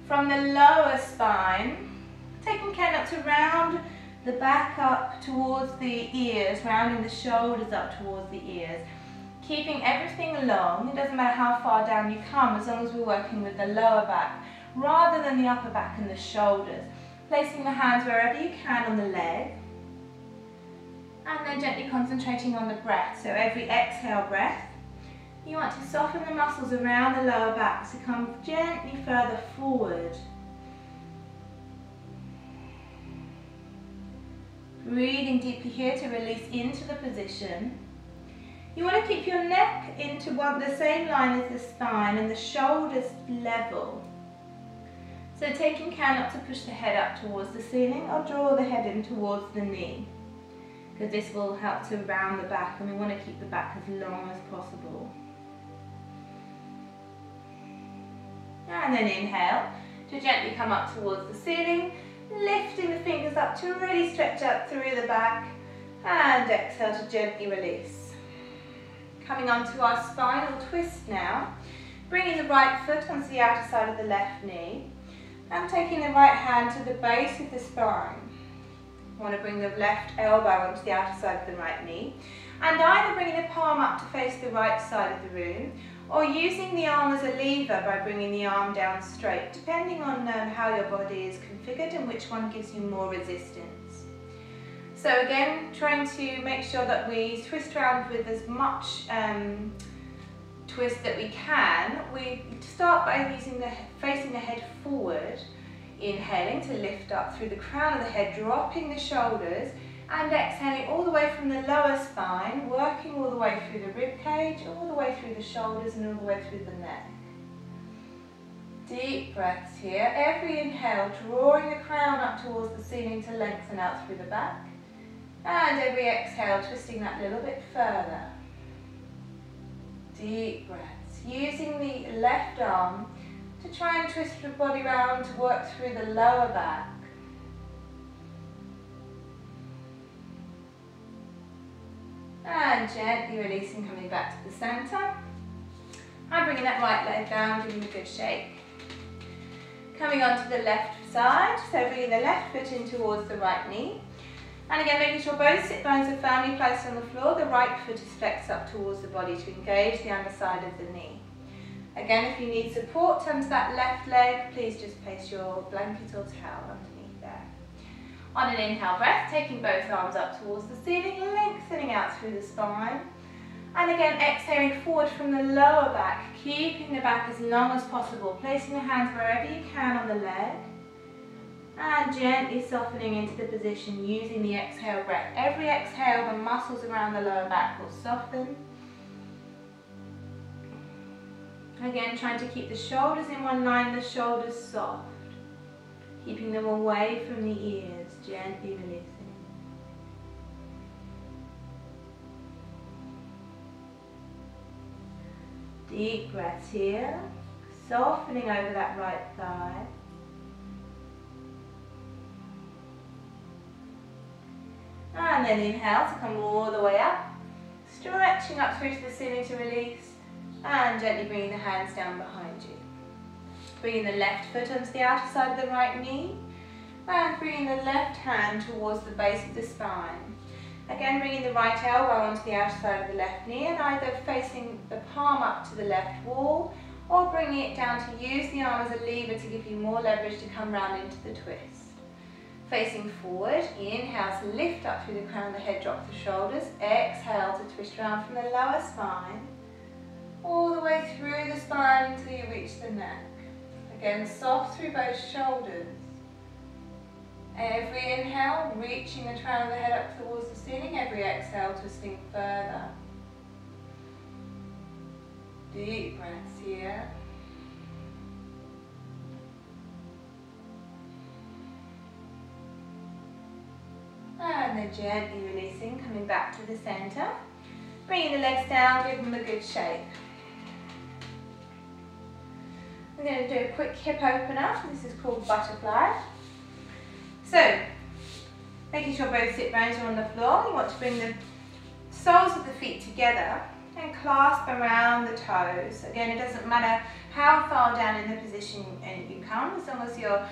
[SPEAKER 1] from the lower spine, taking care not to round the back up towards the ears, rounding the shoulders up towards the ears. Keeping everything long, it doesn't matter how far down you come as long as we're working with the lower back rather than the upper back and the shoulders. Placing the hands wherever you can on the leg and then gently concentrating on the breath. So every exhale breath, you want to soften the muscles around the lower back to come gently further forward. Breathing deeply here to release into the position. You want to keep your neck into the same line as the spine and the shoulders level. So taking care not to push the head up towards the ceiling or draw the head in towards the knee, because this will help to round the back and we want to keep the back as long as possible. And then inhale to gently come up towards the ceiling, lifting the fingers up to really stretch out through the back, and exhale to gently release. Coming onto our spinal twist now, bringing the right foot onto the outer side of the left knee, and taking the right hand to the base of the spine. I want to bring the left elbow onto the outer side of the right knee, and either bringing the palm up to face the right side of the room, or using the arm as a lever by bringing the arm down straight, depending on how your body is configured and which one gives you more resistance. So again, trying to make sure that we twist around with as much twist that we can. We start by facing the head forward, inhaling to lift up through the crown of the head, dropping the shoulders, and exhaling all the way from the lower spine, working all the way through the rib cage, all the way through the shoulders and all the way through the neck. Deep breaths here. Every inhale, drawing the crown up towards the ceiling to lengthen out through the back. And every exhale, twisting that a little bit further. Deep breaths. Using the left arm to try and twist the body around to work through the lower back. And gently releasing, coming back to the centre. And bringing that right leg down, giving a good shake. Coming onto the left side, so bringing the left foot in towards the right knee. And again, making sure both sit bones are firmly placed on the floor. The right foot is flexed up towards the body to engage the underside of the knee. Again, if you need support under that left leg, please just place your blanket or towel underneath there. On an inhale breath, taking both arms up towards the ceiling, lengthening out through the spine. And again, exhaling forward from the lower back, keeping the back as long as possible, placing the hands wherever you can on the leg. And gently softening into the position using the exhale breath. Every exhale, the muscles around the lower back will soften. Again, trying to keep the shoulders in one line, the shoulders soft. Keeping them away from the ears, gently releasing. Deep breaths here, softening over that right thigh. And then inhale to come all the way up, stretching up through to the ceiling to release, and gently bringing the hands down behind you. Bringing the left foot onto the outer side of the right knee, and bringing the left hand towards the base of the spine. Again, bringing the right elbow onto the outer side of the left knee, and either facing the palm up to the left wall, or bringing it down to use the arm as a lever to give you more leverage to come round into the twist. Facing forward, inhale to lift up through the crown of the head, drop the shoulders. Exhale to twist around from the lower spine, all the way through the spine until you reach the neck. Again, soft through both shoulders. Every inhale, reaching the crown of the head up towards the ceiling. Every exhale, twisting further. Deep breaths here. And then gently releasing, coming back to the centre. Bringing the legs down, give them a good shake. We're going to do a quick hip opener. This is called butterfly. So, making sure both sit bones are on the floor. You want to bring the soles of the feet together and clasp around the toes. Again, it doesn't matter how far down in the position you come, as long as your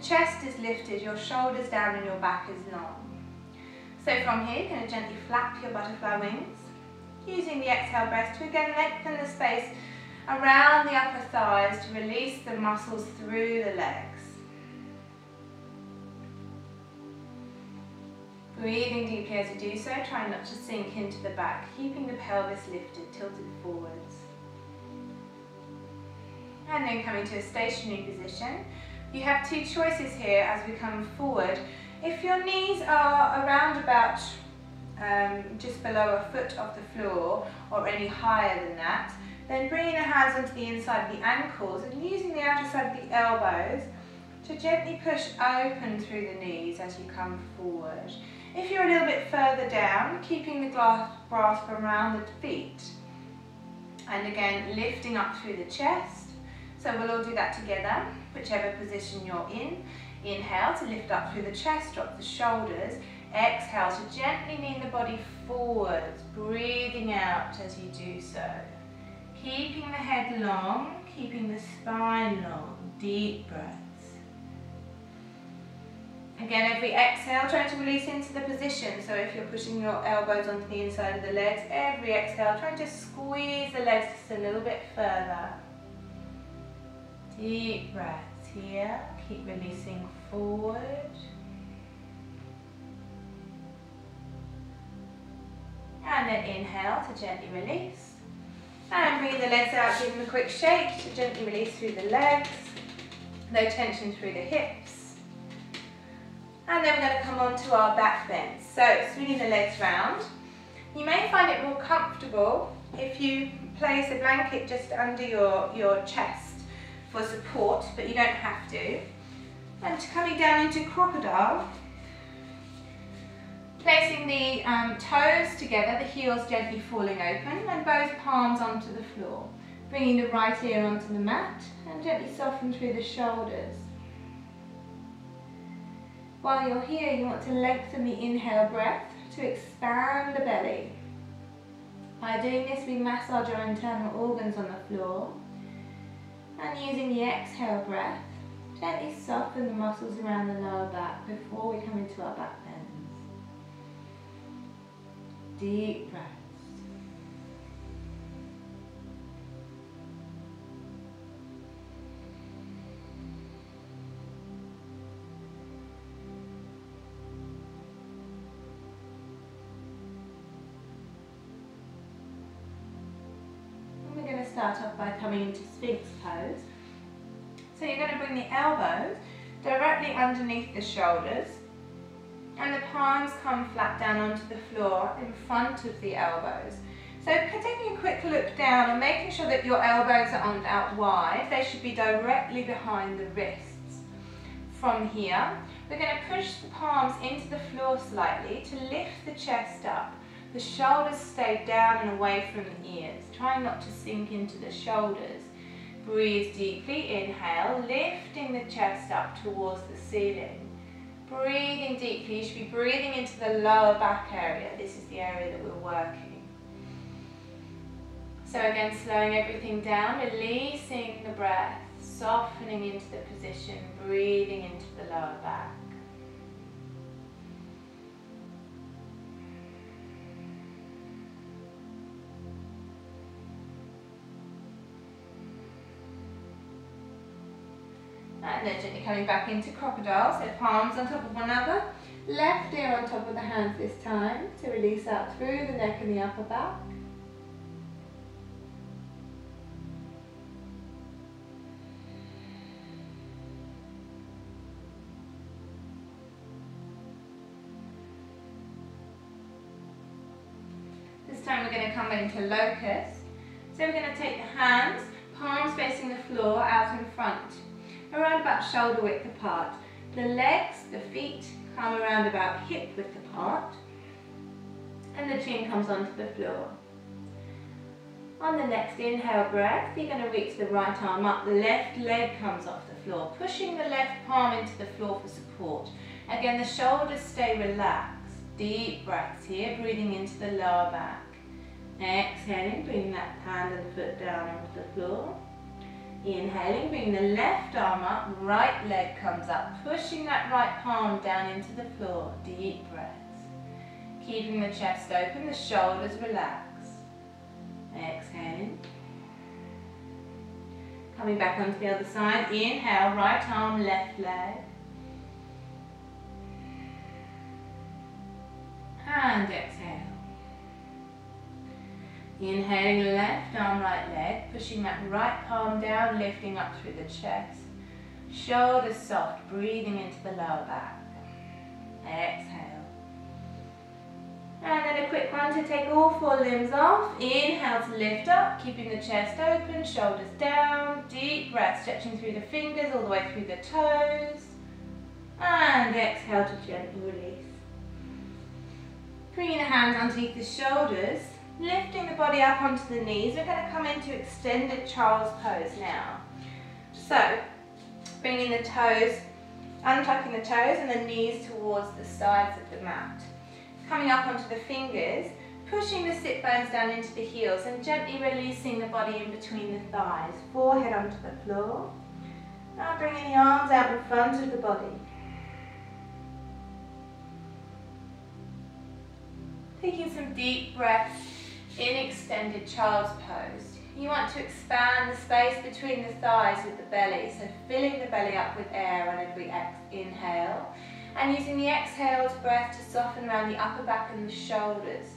[SPEAKER 1] chest is lifted, your shoulders down and your back is long. So from here, you're going to gently flap your butterfly wings, using the exhale breath to again lengthen the space around the upper thighs to release the muscles through the legs. Breathing deeply as you do so, try not to sink into the back, keeping the pelvis lifted, tilted forwards. And then coming to a stationary position. You have two choices here as we come forward. If your knees are around about just below a foot off the floor or any higher than that, then bringing the hands onto the inside of the ankles and using the outer side of the elbows to gently push open through the knees as you come forward. If you're a little bit further down, keeping the grasp around the feet. And again, lifting up through the chest. So we'll all do that together, whichever position you're in. Inhale to lift up through the chest, drop the shoulders. Exhale to gently lean the body forwards, breathing out as you do so. Keeping the head long, keeping the spine long. Deep breaths. Again, every exhale, trying to release into the position. So if you're pushing your elbows onto the inside of the legs, every exhale, trying to squeeze the legs just a little bit further. Deep breaths here. Keep releasing forward. And then inhale to gently release. And bring the legs out, give them a quick shake to gently release through the legs. No tension through the hips. And then we're going to come on to our back bends. So swinging the legs round. You may find it more comfortable if you place a blanket just under your chest for support, but you don't have to. And coming down into crocodile, placing the toes together, the heels gently falling open, and both palms onto the floor. Bringing the right ear onto the mat and gently soften through the shoulders. While you're here, you want to lengthen the inhale breath to expand the belly. By doing this, we massage our internal organs on the floor. And using the exhale breath, gently soften the muscles around the lower back before we come into our back bends. Deep breaths. Start off by coming into Sphinx pose. So you're going to bring the elbows directly underneath the shoulders and the palms come flat down onto the floor in front of the elbows. So taking a quick look down and making sure that your elbows are out wide, they should be directly behind the wrists. From here, we're going to push the palms into the floor slightly to lift the chest up. The shoulders stay down and away from the ears, trying not to sink into the shoulders. Breathe deeply, inhale, lifting the chest up towards the ceiling. Breathing deeply, you should be breathing into the lower back area. This is the area that we're working. So again, slowing everything down, releasing the breath, softening into the position, breathing into the lower back. And then gently coming back into crocodile, so palms on top of one another. Left ear on top of the hands this time to release out through the neck and the upper back. This time we're going to come into locust. So we're going to take the hands, palms facing the floor, out in front, around about shoulder width apart. The legs, the feet come around about hip width apart, and the chin comes onto the floor. On the next inhale breath, you're going to reach the right arm up, the left leg comes off the floor, pushing the left palm into the floor for support. Again, the shoulders stay relaxed. Deep breaths here, breathing into the lower back. Exhaling, bring that hand and foot down onto the floor. Inhaling, bring the left arm up, right leg comes up, pushing that right palm down into the floor. Deep breaths. Keeping the chest open, the shoulders relaxed. Exhaling. Coming back onto the other side. Inhale, right arm, left leg. And exhale. Inhaling, left arm, right leg, pushing that right palm down, lifting up through the chest. Shoulders soft, breathing into the lower back. Exhale. And then a quick one to take all four limbs off. Inhale to lift up, keeping the chest open, shoulders down. Deep breath, stretching through the fingers all the way through the toes. And exhale to gently release. Bringing the hands underneath the shoulders. Lifting the body up onto the knees, we're going to come into extended child's pose now. So, bringing the toes, untucking the toes and the knees towards the sides of the mat. Coming up onto the fingers, pushing the sit bones down into the heels and gently releasing the body in between the thighs. Forehead onto the floor. Now bringing the arms out in front of the body. Taking some deep breaths in extended child's pose. You want to expand the space between the thighs with the belly, so filling the belly up with air on every inhale, and using the exhale's breath to soften around the upper back and the shoulders,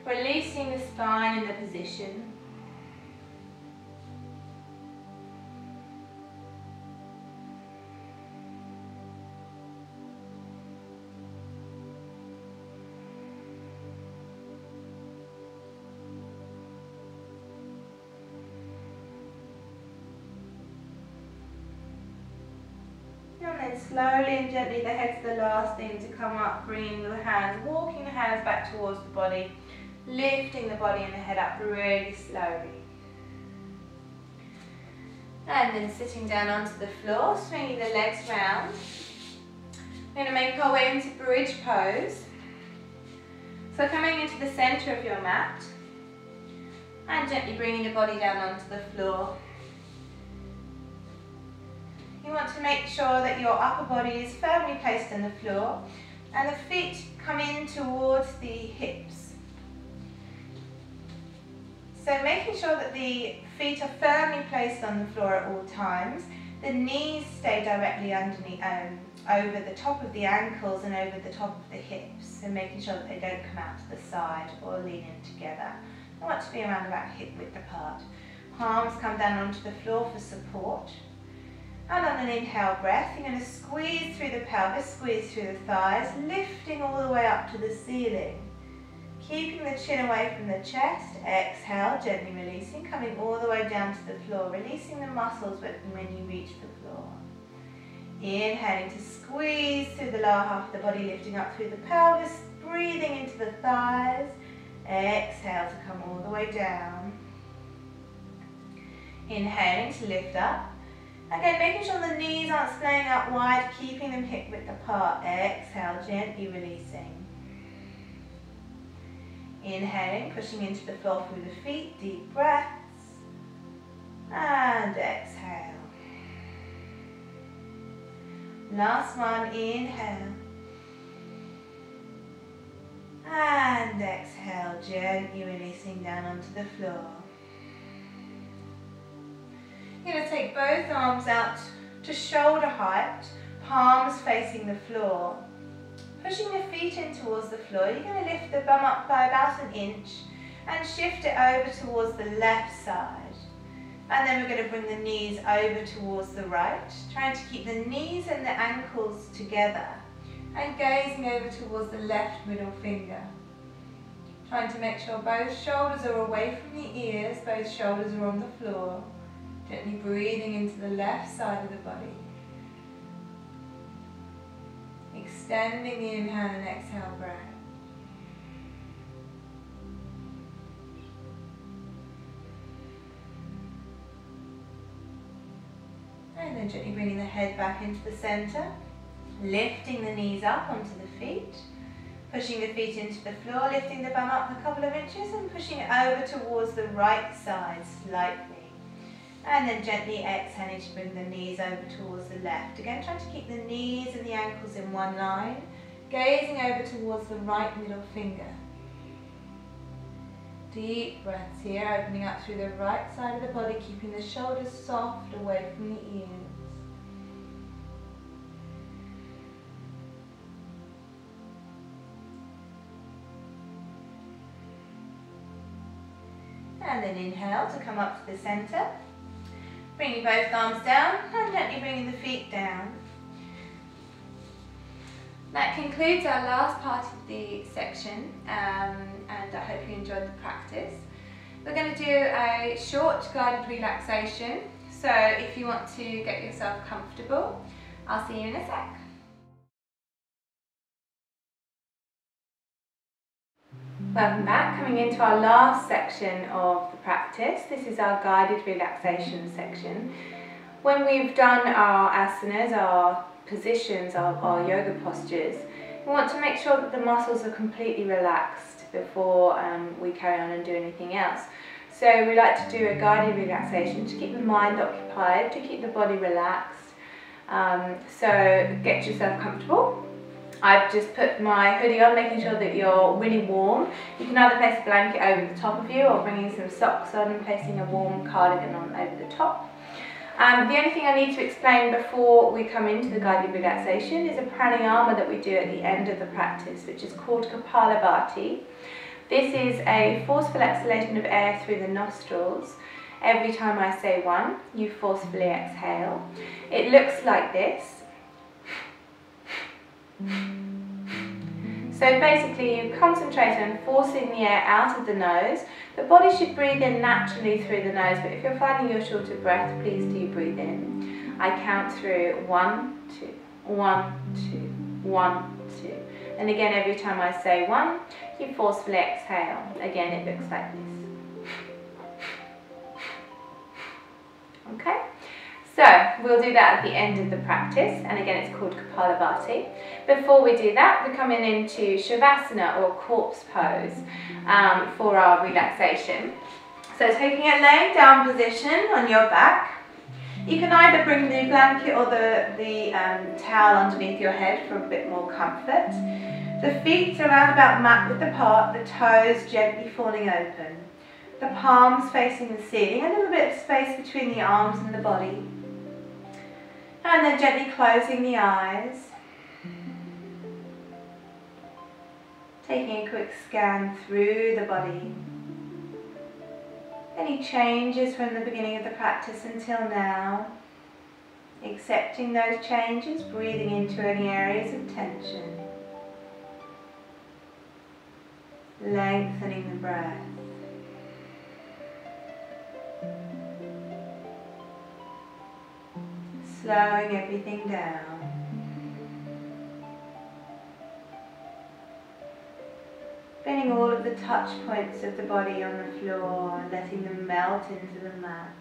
[SPEAKER 1] releasing the spine in the position. And then slowly and gently, the head's the last thing to come up, bringing the hands, walking the hands back towards the body, lifting the body and the head up really slowly. And then sitting down onto the floor, swinging the legs round. We're going to make our way into bridge pose. So coming into the center of your mat, and gently bringing the body down onto the floor. You want to make sure that your upper body is firmly placed on the floor and the feet come in towards the hips. So making sure that the feet are firmly placed on the floor at all times. The knees stay directly underneath, over the top of the ankles and over the top of the hips. So making sure that they don't come out to the side or lean in together. I want to be around about hip width apart. Palms come down onto the floor for support. And on an inhale breath, you're going to squeeze through the pelvis, squeeze through the thighs, lifting all the way up to the ceiling. Keeping the chin away from the chest. Exhale, gently releasing, coming all the way down to the floor, releasing the muscles when you reach the floor. Inhaling to squeeze through the lower half of the body, lifting up through the pelvis, breathing into the thighs. Exhale to come all the way down. Inhaling to lift up. Again, making sure the knees aren't splaying out wide, keeping them hip width apart. Exhale, gently releasing. Inhaling, pushing into the floor through the feet, deep breaths. And exhale. Last one, inhale. And exhale, gently releasing down onto the floor. You're going to take both arms out to shoulder height, palms facing the floor. Pushing the feet in towards the floor, you're going to lift the bum up by about an inch and shift it over towards the left side. And then we're going to bring the knees over towards the right, trying to keep the knees and the ankles together and gazing over towards the left middle finger. Trying to make sure both shoulders are away from the ears, both shoulders are on the floor. Gently breathing into the left side of the body. Extending the inhale and exhale breath. And then gently bringing the head back into the center. Lifting the knees up onto the feet. Pushing the feet into the floor, lifting the bum up a couple of inches and pushing it over towards the right side slightly. And then gently exhaling to bring the knees over towards the left. Again, trying to keep the knees and the ankles in one line. Gazing over towards the right middle finger. Deep breaths here, opening up through the right side of the body, keeping the shoulders soft away from the ears. And then inhale to come up to the center. Bringing both arms down and gently bringing the feet down. That concludes our last part of the section, and I hope you enjoyed the practice. We're going to do a short guided relaxation, so if you want to get yourself comfortable, I'll see you in a sec. Welcome back. Coming into our last section of the practice. This is our guided relaxation section. When we've done our asanas, our positions, our yoga postures, we want to make sure that the muscles are completely relaxed before we carry on and do anything else. So we like to do a guided relaxation to keep the mind occupied, to keep the body relaxed. So get yourself comfortable. I've just put my hoodie on, making sure that you're really warm. You can either place a blanket over the top of you or bringing some socks on and placing a warm cardigan on over the top. The only thing I need to explain before we come into the guided relaxation is a pranayama that we do at the end of the practice, which is called Kapalabhati. This is a forceful exhalation of air through the nostrils. Every time I say one, you forcefully exhale. It looks like this. So basically you concentrate on forcing the air out of the nose. The body should breathe in naturally through the nose, but if you're finding you're short of breath, please do breathe in. I count through 1, 2, 1, 2, 1, 2. And again, every time I say one, you forcefully exhale. Again, it looks like this. Okay? So, we'll do that at the end of the practice, and again it's called Kapalabhati. Before we do that, we're coming into Shavasana or corpse pose for our relaxation. So taking a laying down position on your back, you can either bring the blanket or the towel underneath your head for a bit more comfort. The feet are around about mat width apart, the toes gently falling open. The palms facing the ceiling, a little bit of space between the arms and the body. And then gently closing the eyes. Taking a quick scan through the body. Any changes from the beginning of the practice until now. Accepting those changes, breathing into any areas of tension. Lengthening the breath. Slowing everything down. Feeling all of the touch points of the body on the floor and letting them melt into the mat.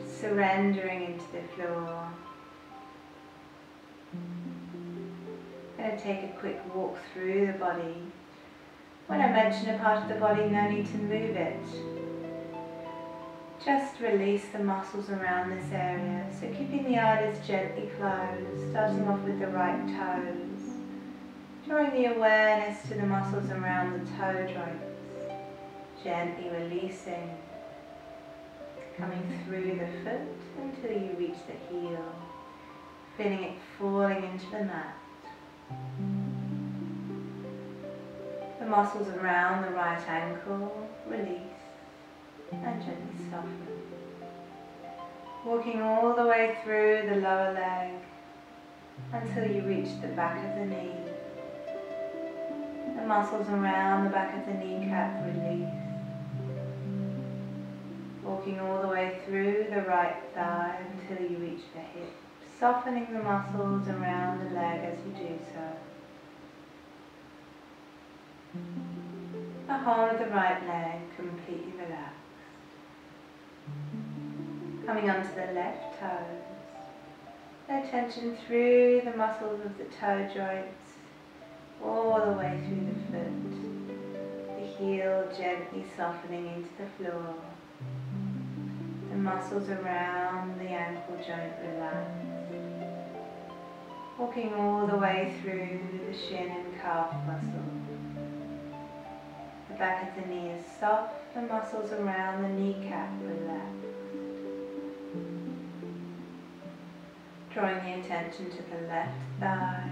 [SPEAKER 1] Surrendering into the floor. Going to take a quick walk through the body. When I mention a part of the body, no need to move it. Just release the muscles around this area. So keeping the eyelids gently closed, starting off with the right toes. Drawing the awareness to the muscles around the toe joints. Gently releasing.
[SPEAKER 2] coming through the foot until you reach the heel, feeling it falling into the mat. The muscles around the right ankle release and gently soften. Walking all the way through the lower leg until you reach the back of the knee. The muscles around the back of the kneecap release. Walking all the way through the right thigh until you reach the hip, softening the muscles around the leg as you do so. The whole of the right leg completely relaxed. Coming onto the left toes. No tension through the muscles of the toe joints, all the way through the foot. The heel gently softening into the floor. The muscles around the ankle joint relax. Walking all the way through the shin and calf muscles. The back of the knee is soft, the muscles around the kneecap relax. Drawing the attention to the left thigh.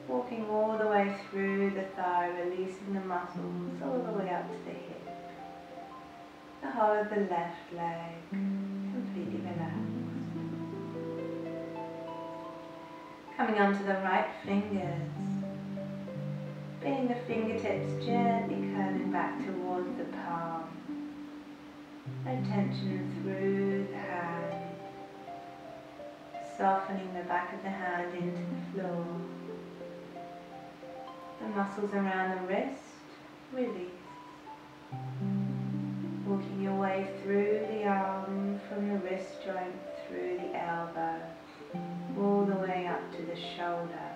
[SPEAKER 2] Walking all the way through the thigh, releasing the muscles all the way up to the hip. The whole of the left leg completely relaxed. Coming onto the right fingers. Feeling the fingertips gently curving back towards the palm. No tension through the hand. Softening the back of the hand into the floor. The muscles around the wrist release. Walking your way through the arm from the wrist joint through the elbow, all the way up to the shoulder.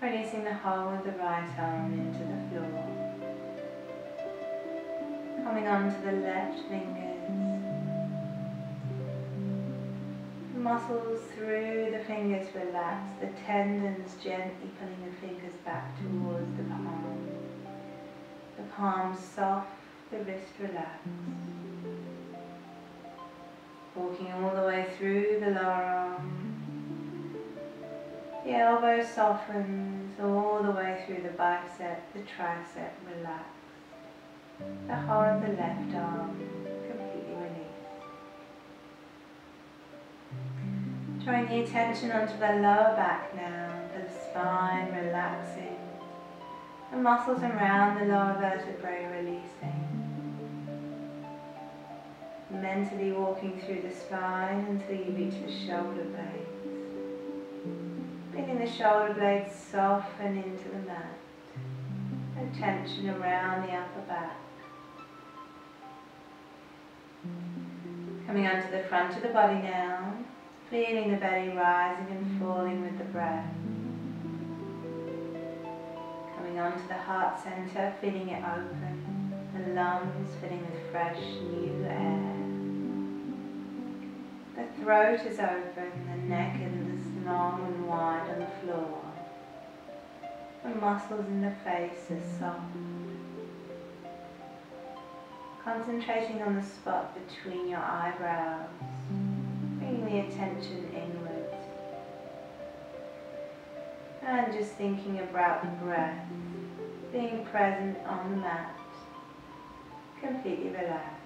[SPEAKER 2] Releasing the whole of the right arm into the floor. Coming onto the left fingers. The muscles through the fingers relax, the tendons gently pulling the fingers back towards the palm. The palm soft, the wrist relaxed. Walking all the way through the lower arm. The elbow softens all the way through the bicep, the tricep relaxed. The whole of the left arm completely released. Drawing the attention onto the lower back now, the spine relaxing. The muscles around the lower vertebrae releasing. Mentally walking through the spine until you reach the shoulder blades. Feeling the shoulder blades soften into the mat. No tension around the upper back. Coming onto the front of the body now. Feeling the belly rising and falling with the breath. Coming onto the heart center, feeling it open. The lungs filling with fresh new air. The throat is open, the neck is long and wide on the floor. The muscles in the face are soft. Concentrating on the spot between your eyebrows. Bringing the attention inwards. And just thinking about the breath, being present on the mat, completely relaxed.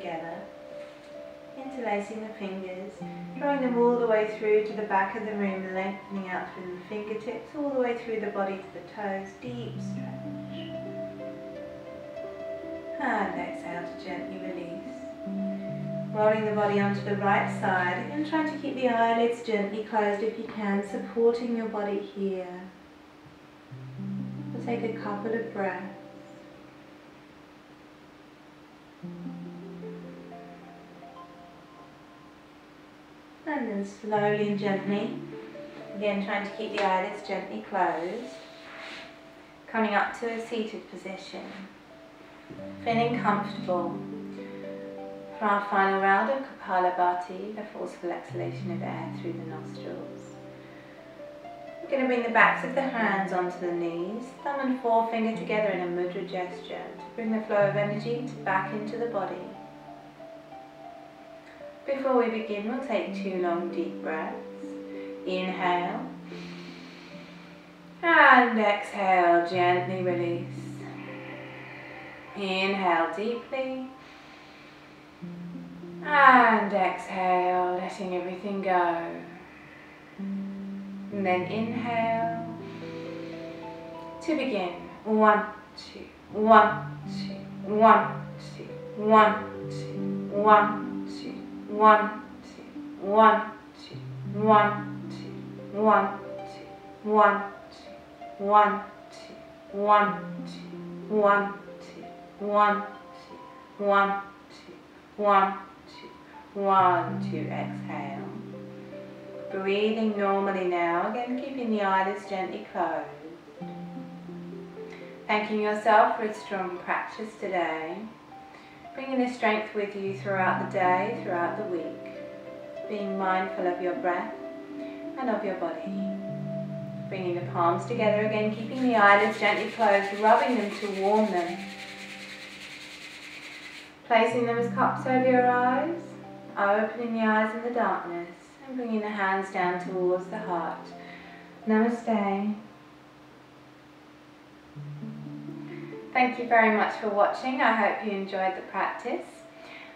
[SPEAKER 2] together, interlacing the fingers, drawing them all the way through to the back of the room, lengthening out through the fingertips, all the way through the body to the toes, deep stretch. And exhale to gently release. Rolling the body onto the right side and trying to keep the eyelids gently closed if you can, supporting your body here. We'll take a couple of breaths. And then slowly and gently, again trying to keep the eyelids gently closed, coming up to a seated position, feeling comfortable. For our final round of Kapalabhati, the forceful exhalation of air through the nostrils. We're going to bring the backs of the hands onto the knees, thumb and forefinger together in a mudra gesture to bring the flow of energy back into the body. Before we begin, we'll take 2 long deep breaths. Inhale and exhale, gently release. Inhale deeply and exhale, letting everything go. And then inhale to begin. 1, 2, 1, 2, 1, 2, 1, 2, 1, 2, 1, 2, 1, 2, 1, 2, 1, 2, 1, 2, 1, 2, 1, 2, 1, 2, 1, 2, 1, 2, 1, 2, 1, 2. Exhale. Breathing normally now, again keeping the eyelids gently closed. Thanking yourself for a strong practice today. Bringing the strength with you throughout the day, throughout the week. Being mindful of your breath and of your body. Bringing the palms together again, keeping the eyelids gently closed, rubbing them to warm them. Placing them as cups over your eyes, opening the eyes in the darkness, and bringing the hands down towards the heart. Namaste. Thank you very much for watching. I hope you enjoyed the practice.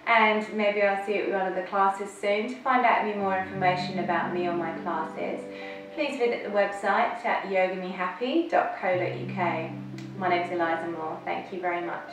[SPEAKER 2] And maybe I'll see you at one of the classes soon. To find out any more information about me or my classes, please visit the website at yogamihappy.co.uk. My name is Eliza Moore. Thank you very much.